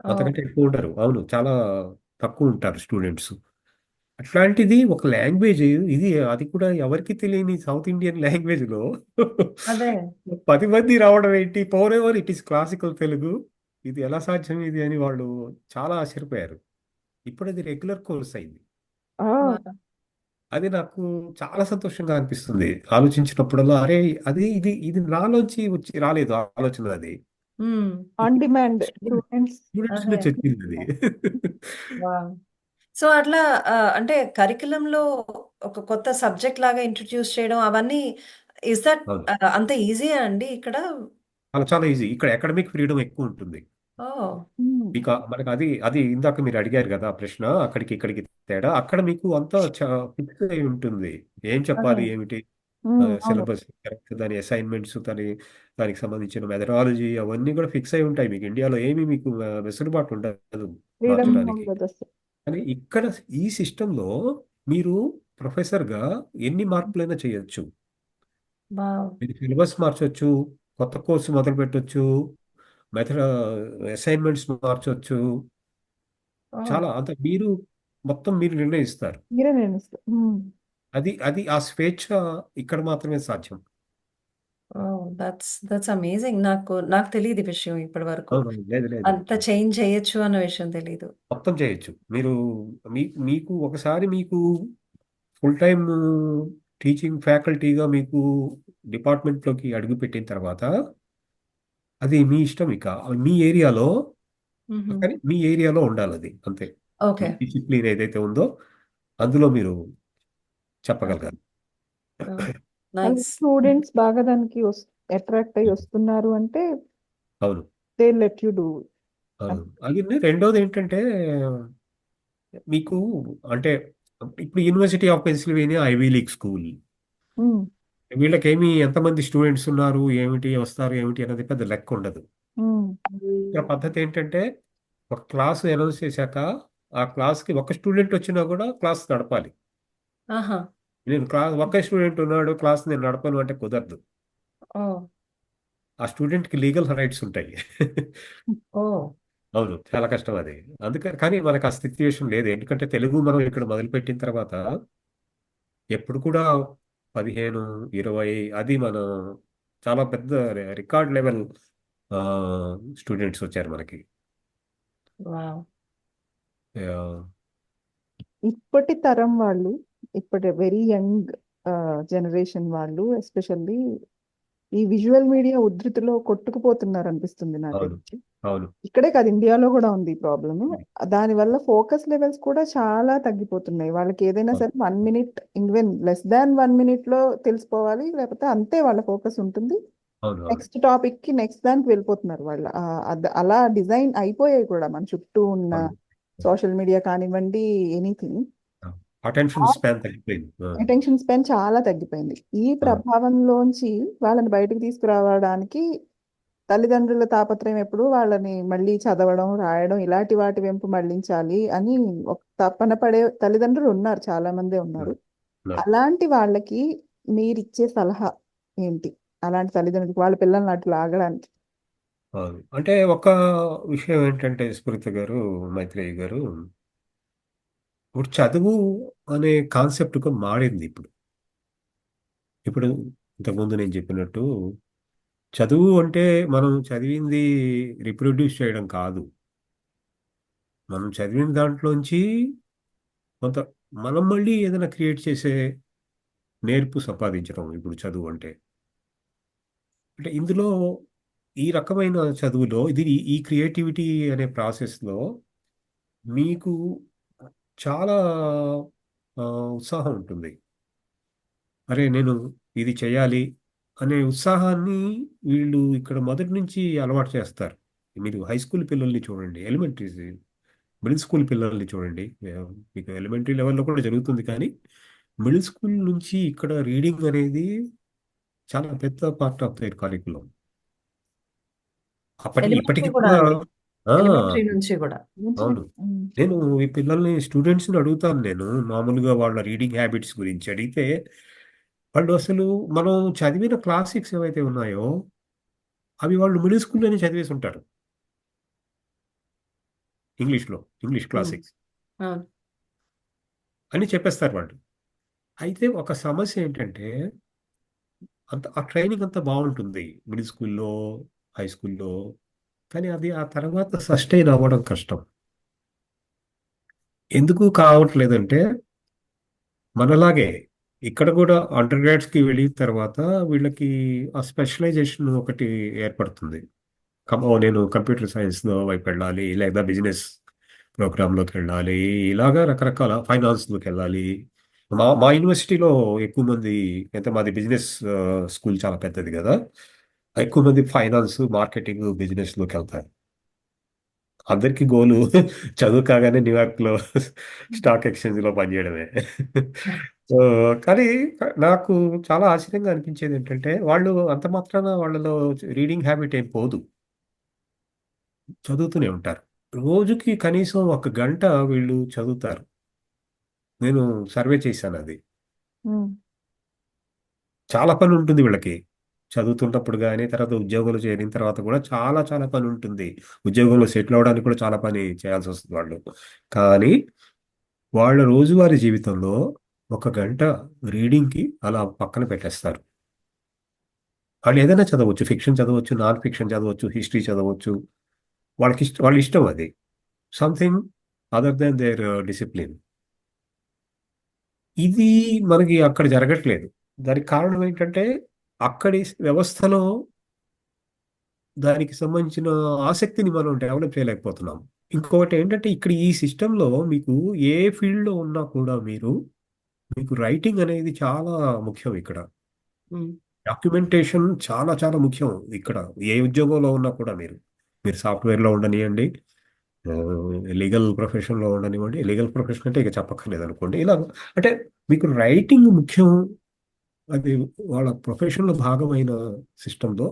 ఓహ్! అంతకంటే ఎక్కువ ఉండరు. అవును. చాలా తక్కువ ఉంటారు స్టూడెంట్స్. అట్లాంటిది ఒక లాంగ్వేజ్ ఇది, అది కూడా ఎవరికి తెలియని సౌత్ ఇండియన్ లాంగ్వేజ్ లో అదే. 10 మంది రావడం ఏంటి, పౌరెవర్ ఇట్ ఈస్ క్లాసికల్ తెలుగు, ఇది ఎలా సాధ్యం ఇది అని వాళ్ళు చాలా ఆశ్చర్యపోయారు. ఇప్పుడు అది రెగ్యులర్ కోర్స్ అయింది. ఆ, వావ్! అది నాకు చాలా సంతోషంగా అనిపిస్తుంది ఆలోచించినప్పుడల్లా. అరే, అది ఇది ఇది నాలోంచి వచ్చి రాలేదు ఆలోచన అది. హ్మ్. ఆన్ డిమాండ్ స్టూడెంట్స్ స్టూడెంట్స్ అదే. నుంచి వచ్చింది అది. వావ్! సో, అట్లా అంటే కరిక్యులంలో ఒక కొత్త సబ్జెక్ట్ లాగా ఇంట్రొడ్యూస్ చేయడం అవన్నీ ఈస్ దట్ అవును, అంత ఈజీయా అండి ఇక్కడ? చాలా చాలా ఈజీ. ఇక్కడ అకాడమిక్ ఫ్రీడమ్ ఎక్కువ ఉంటుంది. ఓహ్! మీకు మనకు అది అది ఇందాక మీరు అడిగారు కదా ప్రశ్న, అక్కడికి ఇక్కడికి తేడా. అక్కడ మీకు అంతా ఫిక్స్ అయి ఉంటుంది, ఏం అదే. చెప్పాలి ఏమిటి, అవును. సిలబస్ కరెక్ట్, దాని అసైన్మెంట్స్, దానికి సంబంధించిన మెథడాలజీ అవన్నీ కూడా ఫిక్స్ అయి ఉంటాయి. మీకు ఇండియాలో ఏమీ మీకు వెసులుబాటు ఉండదు ఫ్రీడమ్ మార్చడానికి. ఉండదు అసలు. కానీ ఇక్కడ ఈ సిస్టంలో మీరు ప్రొఫెసర్గా ఎన్ని మార్పులైనా చేయొచ్చు. వావ్! మీరు సిలబస్ మార్చొచ్చు, కొత్త కోర్సు మొదలు పెట్టొచ్చు, మెథడ్ అసైన్మెంట్స్ మార్చొచ్చు. ఓహ్! చాలా అంత మీరు మొత్తం మీరు నిర్ణయిస్తారు. మీరే నిర్ణయిస్తారు. అది అది ఆ స్వేచ్ఛ ఇక్కడ మాత్రమే సాధ్యం. ఓహ్! That's amazing. నాకు తెలీదు ఈ విషయం ఇప్పటి వరకు. అవునవును. లేదు లేదు. అంత చేంజ్ చేయొచ్చు అన్న విషయం తెలీదు. మొత్తం చేయొచ్చు. మీరు మీకు ఒకసారి మీకు ఫుల్ టైమ్ టీచింగ్ ఫ్యాకల్టీగా మీకు డిపార్ట్మెంట్లోకి అడుగుపెట్టిన తర్వాత అది మీ ఇష్టం ఇక. మీ ఏరియాలో, హుహు. కానీ మీ ఏరియాలో ఉండాలది అంతే. మీ ఓకే. డిసిప్లిన్ ఏదైతే ఉందో అందులో మీరు ఓకే. చెప్పగలగాలి. ఓహ్! మళ్ళీ నైస్. స్టూడెంట్స్ బాగా దానికి అట్రాక్ట్ అయ్యి వస్తున్నారు అంటే అవును, దే లెట్ యూ డూ. అవును. అది రెండోది ఏంటంటే మీకు అంటే ఇప్పుడు university of Pennsylvania Ivy League school, వీళ్ళకేమి ఎంతమంది స్టూడెంట్స్ ఉన్నారు ఏమిటి వస్తారు ఏమిటి అనేది పెద్ద లెక్క ఉండదు. ఇక్కడ పద్ధతి ఏంటంటే ఒక క్లాస్ అనౌన్స్ చేశాక ఆ క్లాస్కి ఒక స్టూడెంట్ వచ్చినా కూడా క్లాస్ నడపాలి. ఆహా! నేను క్లాస్ ఒక్క స్టూడెంట్ ఉన్నాడు క్లాస్ నేను నడపను అంటే కుదరదు. ఓహ్! ఆ స్టూడెంట్కి లీగల్ రైట్స్ ఉంటాయి. ఓహ్! అవును, చాలా కష్టం అది. అందుకని కానీ మనకు ఆ సిచ్యుయేషన్ లేదు, ఎందుకంటే తెలుగు మనం ఇక్కడ మొదలుపెట్టిన తర్వాత ఎప్పుడు కూడా 15, 20 అది మన చాలా పెద్ద రికార్డ్ లెవెల్ స్టూడెంట్స్ వచ్చారు మనకి. వావ్! ఆ, ఇప్పటి తరం వాళ్ళు, ఇప్పటి వెరీ యంగ్ జనరేషన్ వాళ్ళు ఎస్పెషల్లీ ఈ విజువల్ మీడియా ఉధృతిలో కొట్టుకుపోతున్నారు అనిపిస్తుంది అవును, నాకైతే. అవును. ఇక్కడే కాదు, ఇండియాలో కూడా ఉంది ఈ ప్రాబ్లమ్. దానివల్ల ఫోకస్ లెవెల్స్ కూడా చాలా తగ్గిపోతున్నాయి. వాళ్ళకి ఏదైనా అవును, సరే 1 minute, even less than 1 minute లో తెలిసిపోవాలి, లేకపోతే అంతే వాళ్ళ ఫోకస్ ఉంటుంది. అవును, అవును, నెక్స్ట్ టాపిక్ కి నెక్స్ట్ దానికి వెళ్ళిపోతున్నారు వాళ్ళు. అలా డిజైన్ అయిపోయాయి కూడా మన చుట్టూ ఉన్న అవును. సోషల్ మీడియా కానివ్వండి, ఎనీథింగ్. అటెన్షన్ స్పాన్ తగ్గిపోయింది. అటెన్షన్ స్పాన్ చాలా తగ్గిపోయింది. ఈ ప్రభావంలోంచి వాళ్ళని బయటకు తీసుకురావడానికి తల్లిదండ్రుల తాపత్రయం ఎప్పుడు వాళ్ళని మళ్ళీ చదవడం, రాయడం ఇలాంటి వాటి వైపు మళ్ళించాలి అని ఒక తపన పడే తల్లిదండ్రులు ఉన్నారు, చాలా మందే ఉన్నారు. అలాంటి వాళ్ళకి మీరిచ్చే సలహా ఏంటి? అలాంటి తల్లిదండ్రులకి వాళ్ళ పిల్లల్ని అట్లా ఆగడానికి. అవును. అంటే ఒక విషయం ఏంటంటే స్మృత గారు, మైత్రేయి గారు, ఇప్పుడు చదువు అనే కాన్సెప్ట్ మారింది ఇప్పుడు. ఇప్పుడు ఇంతకుముందు నేను చెప్పినట్టు చదువు అంటే మనం చదివింది రిప్రొడ్యూస్ చేయడం కాదు. మనం చదివిన దాంట్లోంచి కొంత మనం మళ్ళీ ఏదైనా క్రియేట్ చేసే నేర్పు సంపాదించడం ఇప్పుడు చదువు అంటే. అంటే ఇందులో ఈ రకమైన చదువులో ఇది ఈ క్రియేటివిటీ అనే ప్రాసెస్లో మీకు చాలా ఆ, ఉత్సాహం ఉంటుంది. అరే, నేను ఇది చేయాలి అనే ఉత్సాహాన్ని వీళ్ళు ఇక్కడ మొదటి నుంచి అలవాటు చేస్తారు. మీరు హై స్కూల్ పిల్లల్ని చూడండి, ఎలిమెంటరీ మిడిల్ స్కూల్ పిల్లల్ని చూడండి. మీకు ఎలిమెంటరీ లెవెల్లో కూడా జరుగుతుంది, కానీ మిడిల్ స్కూల్ నుంచి ఇక్కడ రీడింగ్ అనేది చాలా పెద్ద పార్ట్ ఆఫ్ దైర్ కారికులం. అప్పటికి ఎలిమెంటరీ ఇప్పటికి కూడా కూడా. అండి. ఆ, ఎలిమెంటరీ నుంచి గూడా. అవును. నేను ఈ పిల్లల్ని స్టూడెంట్స్ని అడుగుతాను, నేను మామూలుగా వాళ్ళ రీడింగ్ హ్యాబిట్స్ గురించి అడిగితే వాళ్ళు అసలు మనం చదివిన క్లాసిక్స్ ఏవైతే ఉన్నాయో అవి వాళ్ళు మిడిల్ స్కూల్లోనే చదివేసి ఉంటారు. ఇంగ్లీష్లో ఇంగ్లీష్ హ్మ్. క్లాసిక్స్. అవును. అని చెప్పేస్తారు వాళ్ళు. అయితే ఒక సమస్య ఏంటంటే ఆ ట్రైనింగ్ అంతా బాగుంటుంది మిడిల్ స్కూల్లో, హై స్కూల్లో. కానీ అది ఆ తర్వాత సస్టైన్ అవ్వడం కష్టం. ఎందుకు కావట్లేదంటే మనలాగే ఇక్కడ కూడా అండర్ గ్రాడ్స్కి వెళ్ళిన తర్వాత వీళ్ళకి ఆ స్పెషలైజేషన్ ఒకటి ఏర్పడుతుంది. నేను కంప్యూటర్ సైన్స్ వైపు వెళ్ళాలి, లేదా బిజినెస్ ప్రోగ్రాంలోకి వెళ్ళాలి, ఇలాగా రకరకాల ఫైనాన్స్లోకి వెళ్ళాలి. మా యూనివర్సిటీలో ఎక్కువ మంది, అంటే మాది బిజినెస్ స్కూల్ చాలా పెద్దది కదా, ఎక్కువ మంది ఫైనాన్స్, మార్కెటింగ్, బిజినెస్లోకి వెళ్తారు. అందరికీ గోలు చదువు కాగానే న్యూయార్క్లో స్టాక్ ఎక్స్చేంజ్లో పనిచేయడమే. సో కానీ నాకు చాలా ఆశ్చర్యంగా అనిపించేది ఏంటంటే వాళ్ళు అంత మాత్రాన వాళ్ళలో రీడింగ్ హ్యాబిట్ ఏం పోదు, చదువుతూనే ఉంటారు. రోజుకి కనీసం ఒక గంట వీళ్ళు చదువుతారు. నేను సర్వే చేశాను అది. ఉమ్, చాలా పని ఉంటుంది వీళ్ళకి చదువుతున్నప్పుడు కానీ, తర్వాత ఉద్యోగాలు చేరిన తర్వాత కూడా చాలా చాలా పని ఉంటుంది. ఉద్యోగంలో సెటిల్ అవ్వడానికి కూడా చాలా పని చేయాల్సి వస్తుంది వాళ్ళు. కానీ వాళ్ళ రోజువారీ జీవితంలో ఒక గంట రీడింగ్కి అలా పక్కన పెట్టేస్తారు. వాళ్ళు ఏదైనా చదవచ్చు, ఫిక్షన్ చదవచ్చు, నాన్ ఫిక్షన్ చదవచ్చు, హిస్టరీ చదవచ్చు. వాళ్ళ ఇష్టం అది. Something other than their discipline. ఇది మనకి అక్కడ జరగట్లేదు. దానికి కారణం ఏంటంటే అక్కడి వ్యవస్థలో దానికి సంబంధించిన ఆసక్తిని మనం డెవలప్ చేయలేకపోతున్నాం. ఇంకొకటి ఏంటంటే ఇక్కడ ఈ సిస్టంలో మీకు ఏ ఫీల్డ్లో ఉన్నా కూడా మీకు రైటింగ్ అనేది చాలా ముఖ్యం ఇక్కడ. ఉమ్, డాక్యుమెంటేషన్ చాలా చాలా ముఖ్యం ఇక్కడ. ఏ ఉద్యోగంలో ఉన్నా కూడా మీరు సాఫ్ట్వేర్లో ఉండనివ్వండి, లీగల్ ప్రొఫెషన్లో ఉండనివ్వండి. లీగల్ ప్రొఫెషన్ అంటే ఇక చెప్పక్కర్లేదు అనుకోండి. ఇలా అంటే మీకు రైటింగ్ ముఖ్యం. అది వాళ్ళ ప్రొఫెషన్లో భాగమైన సిస్టంలో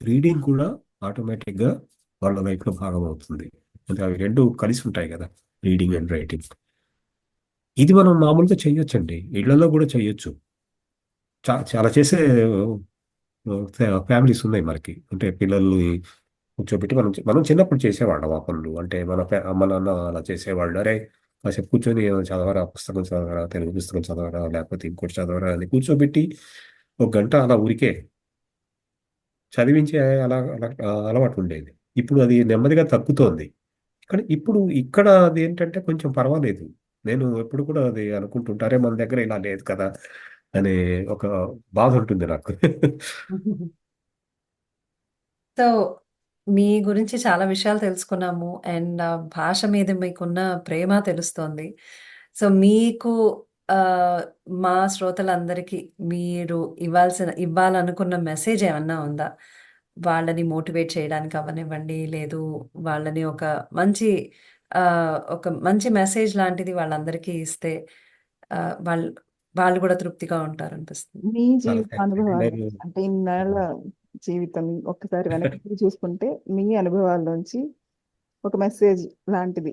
రీడింగ్ కూడా ఆటోమేటిక్గా వాళ్ళ లైఫ్లో భాగం అవుతుంది. అంటే అవి రెండు కలిసి ఉంటాయి కదా, రీడింగ్ అండ్ రైటింగ్. ఇది మనం మామూలుగా చేయొచ్చండి, ఇళ్లలో కూడా చేయొచ్చు. చాలా చేసే ఫ్యామిలీస్ ఉన్నాయి మనకి. అంటే పిల్లల్ని కూర్చోబెట్టి మనం మనం చిన్నప్పుడు చేసేవాళ్ళం ఆ పనులు. అంటే అమ్మ నాన్న అలా చేసేవాళ్ళు. అరే కాసేపు కూర్చొని ఏమైనా చదవరా, పుస్తకం చదవరా, తెలుగు పుస్తకం చదవరా, లేకపోతే ఇంకోటి చదవరా అని కూర్చోబెట్టి ఒక గంట అలా ఊరికే చదివించే అలవాటు ఉండేది. ఇప్పుడు అది నెమ్మదిగా తగ్గుతోంది. కానీ ఇప్పుడు ఇక్కడ అది ఏంటంటే కొంచెం పర్వాలేదు. నేను ఎప్పుడు కూడా అది అనుకుంటుంటారే మన దగ్గర ఇలా లేదు కదా అనే ఒక బాధ ఉంటుంది నాకు. సో, మీ గురించి చాలా విషయాలు తెలుసుకున్నాము. అండ్ భాష మీద మీకున్న ప్రేమ తెలుస్తోంది. సో, మీకు ఆహ్, మా శ్రోతలందరికీ మీరు ఇవ్వాలనుకున్న మెసేజ్ ఏమన్నా ఉందా? వాళ్ళని మోటివేట్ చేయడానికి అవ్వనివ్వండి, లేదు వాళ్ళని ఒక మంచి మెసేజ్ లాంటిది వాళ్ళందరికీ ఇస్తే వాళ్ళు వాళ్ళు కూడా తృప్తిగా ఉంటారనిపిస్తుంది. మీ చాలా జీవిత థ్యాంక్స్ అండి. అనుభవాలు అంటే ఇన్నేళ్ల జీవితం ఒక్కసారి వెనక్కి తిరిగి చూసుకుంటే మీ అనుభవాల్లోంచి ఒక మెసేజ్ లాంటిది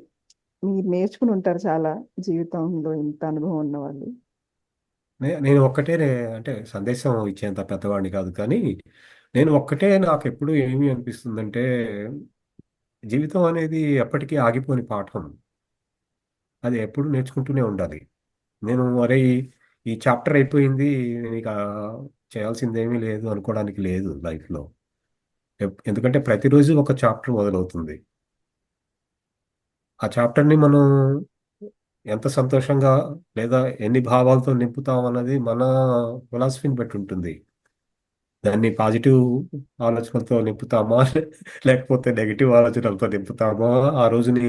మీరు నేర్చుకుని ఉంటారు చాలా, జీవితంలో ఇంత అనుభవం ఉన్న వాళ్ళు. నేను ఒక్కటే అంటే సందేశం ఇచ్చేంత పెద్దవాడిని కాదు, కానీ నేను ఒక్కటే నాకు ఎప్పుడు ఏమి అనిపిస్తుందంటే జీవితం అనేది ఎప్పటికీ ఆగిపోని పాఠం. అది ఎప్పుడు నేర్చుకుంటూనే ఉండాలి. నేను అరే ఈ చాప్టర్ అయిపోయింది, నేను ఇక చేయాల్సింది ఏమీ లేదు అనుకోవడానికి లేదు లైఫ్లో. ఎందుకంటే ప్రతిరోజు ఒక చాప్టర్ మొదలవుతుంది. ఆ చాప్టర్ని మనం ఎంత సంతోషంగా లేదా ఎన్ని భావాలతో నింపుతాం అన్నది మన ఫిలాసఫీని బట్టి ఉంటుంది. దాన్ని పాజిటివ్ ఆలోచనలతో నింపుతామా, లేకపోతే నెగిటివ్ ఆలోచనలతో నింపుతామా, ఆ రోజుని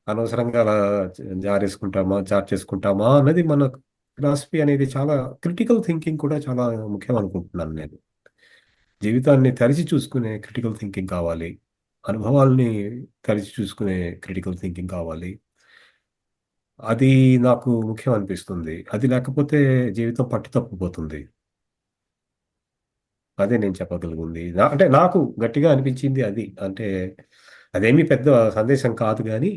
అనవసరంగా అలా జార్ చేసుకుంటామా అన్నది మన ఫిలాసఫీ అనేది. చాలా క్రిటికల్ థింకింగ్ కూడా చాలా ముఖ్యం అనుకుంటున్నాను నేను. జీవితాన్ని తరిచి చూసుకునే క్రిటికల్ థింకింగ్ కావాలి, అనుభవాల్ని తరిచి చూసుకునే క్రిటికల్ థింకింగ్ కావాలి. అది నాకు ముఖ్యం అనిపిస్తుంది. అది లేకపోతే జీవితం పట్టు తప్పిపోతుంది. అదే నేను చెప్పగలిగింది. అంటే నాకు గట్టిగా అనిపించింది అది. అంటే అదేమీ పెద్ద సందేశం కాదు గానీ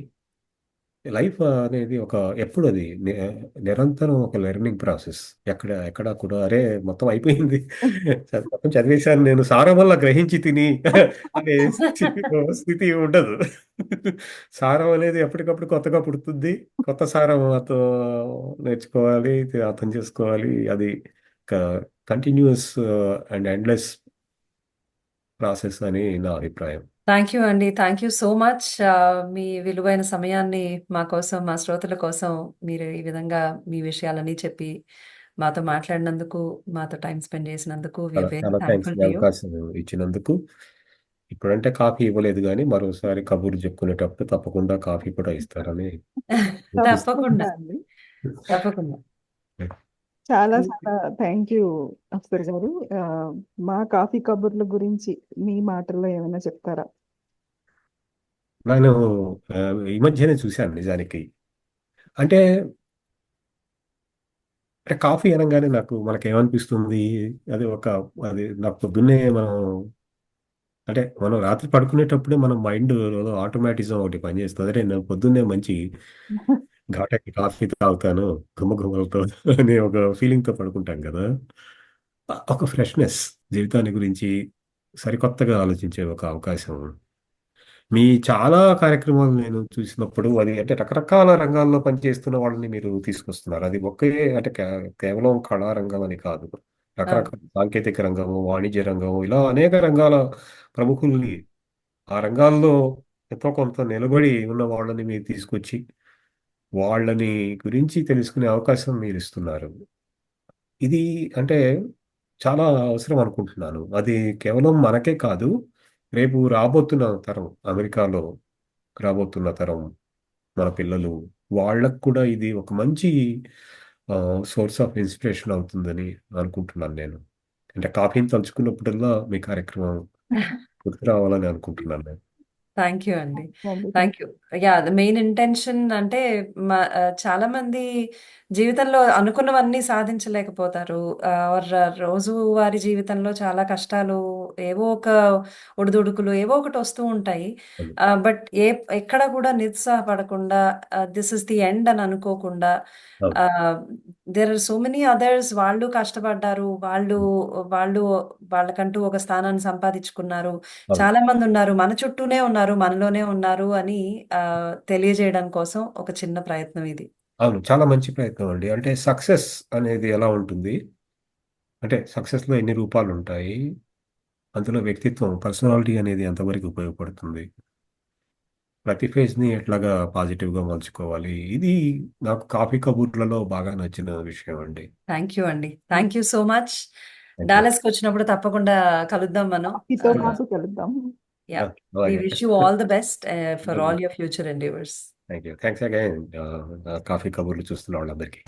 లైఫ్ అనేది ఎప్పుడు అది నిరంతరం ఒక లెర్నింగ్ ప్రాసెస్. ఎక్కడ కూడా అరే మొత్తం అయిపోయింది, మొత్తం చదివేశాను నేను, సారం వల్ల గ్రహించి తిని అనే స్థితి ఉండదు. సారం అనేది ఎప్పటికప్పుడు కొత్తగా పుడుతుంది. కొత్త సారం నేర్చుకోవాలి, అర్థం చేసుకోవాలి. అది కంటిన్యూస్ అండ్ ఎండ్లెస్ ప్రాసెస్ అని నా అభిప్రాయం. థ్యాంక్ యూ అండి. Thank you so much. మీ విలువైన సమయాన్ని మా కోసం, మా శ్రోతల కోసం మీరు ఈ విధంగా మీ విషయాలన్నీ చెప్పి మాతో మాట్లాడినందుకు, మాతో టైం స్పెండ్ చేసినందుకు చాలా వీఆర్ వెరీ చాలా థ్యాంక్స్ థ్యాంక్ఫుల్ ఈ టు యూ. అవకాశం ఇచ్చినందుకు. ఇప్పుడంటే కాఫీ ఇవ్వలేదు కానీ మరోసారి కబుర్లు చెప్పుకునేటప్పుడు తప్పకుండా కాఫీ కూడా ఇస్తారని ఆశిస్తున్నాను. తప్పకుండా, తప్పకుండా అండి. తప్పకుండా. చాలా చాలా థ్యాంక్ యూ అఫ్సర్ గారు. మా కాఫీ కబుర్ల గురించి మీ మాటల్లో ఏమైనా చెప్తారా? నేను ఈ మధ్యనే చూశాను నిజానికి. అంటే అంటే కాఫీ అనగానే మనకేమనిపిస్తుంది, అది నాకు పొద్దున్నే మనం రాత్రి పడుకునేటప్పుడే మన మైండ్ ఆటోమేటిజం ఒకటి పనిచేస్తుంది. అంటే నేను పొద్దున్నే మంచి ఘాటకి కాఫీ తాగుతాను ఘుమఘుమలతో అనే ఒక ఫీలింగ్తో పడుకుంటాం కదా. ఒక ఫ్రెష్నెస్, జీవితాన్ని గురించి సరికొత్తగా ఆలోచించే ఒక అవకాశం. మీ చాలా కార్యక్రమాలు నేను చూసినప్పుడు అది అంటే రకరకాల రంగాల్లో పనిచేస్తున్న వాళ్ళని మీరు తీసుకొస్తున్నారు. అది అంటే కేవలం కళా రంగం అని కాదు, రకరకాల సాంకేతిక రంగము, వాణిజ్య రంగము, ఇలా అనేక రంగాల ప్రముఖుల్ని, ఆ రంగాల్లో ఎంతో కొంత నిలబడి ఉన్న వాళ్ళని మీరు తీసుకొచ్చి వాళ్ళని గురించి తెలుసుకునే అవకాశం మీరు ఇస్తున్నారు. ఇది అంటే చాలా అవసరం అనుకుంటున్నాను. అది కేవలం మనకే కాదు, రేపు రాబోతున్న తరం, అమెరికాలో రాబోతున్న తరం, మన పిల్లలు, వాళ్ళకు కూడా ఇది ఒక మంచి సోర్స్ ఆఫ్ ఇన్స్పిరేషన్ అవుతుందని అనుకుంటున్నాను నేను. అంటే కాఫీని తలుచుకున్నప్పుడల్లా మీ కార్యక్రమం గుర్తు రావాలని అనుకుంటున్నాను నేను. థ్యాంక్ యూ అండి. అండి, thank you. The main intention అంటే చాలా మంది జీవితంలో అనుకున్నవన్నీ సాధించలేకపోతారు. ఆర్ రోజువారీ జీవితంలో చాలా కష్టాలు, ఏవో ఒక ఒడిదుడుకులు ఏవో ఒకటి వస్తూ ఉంటాయి. అవును. బట్ ఎక్కడ కూడా నిరుత్సాహపడకుండా, దిస్ ఇస్ ది ఎండ్ అని అనుకోకుండా, అవును. There are so many others, వాళ్ళు కష్టపడ్డారు, వాళ్ళు వాళ్ళకంటూ ఒక స్థానాన్ని సంపాదించుకున్నారు. అవును. చాలా మంది ఉన్నారు, మన చుట్టూనే ఉన్నారు, మనలోనే ఉన్నారు అని తెలియజేయడం కోసం ఒక చిన్న ప్రయత్నం ఇది. అవును. చాలా మంచి ప్రయత్నం అండి. అంటే సక్సెస్ అనేది ఎలా ఉంటుంది? అంటే సక్సెస్‌లో ఎన్ని రూపాలుంటాయి? అందులో వ్యక్తిత్వం, పర్సనాలిటీ అనేది ఎంతవరకు ఉపయోగపడుతుంది? ప్రతి ఫేజ్‌ని ఎట్లాగా పాజిటివ్‌గా మలుచుకోవాలి? ఇది నాకు కాఫీ కబుర్లలో బాగా నచ్చిన విషయం అండి. థ్యాంక్ యూ అండి. Thank you so much. Thank you. డాలస్‌కి వచ్చినప్పుడు తప్పకుండా కలుద్దాం మనం. కాఫీతో పాటు కలుద్దాం. యా. వి అలాగే. Wish you all the best for all your future ఎండేవర్స్. Thank you. Thanks again coffee కబుర్లు చూస్తున్న వాళ్ళందరికీ.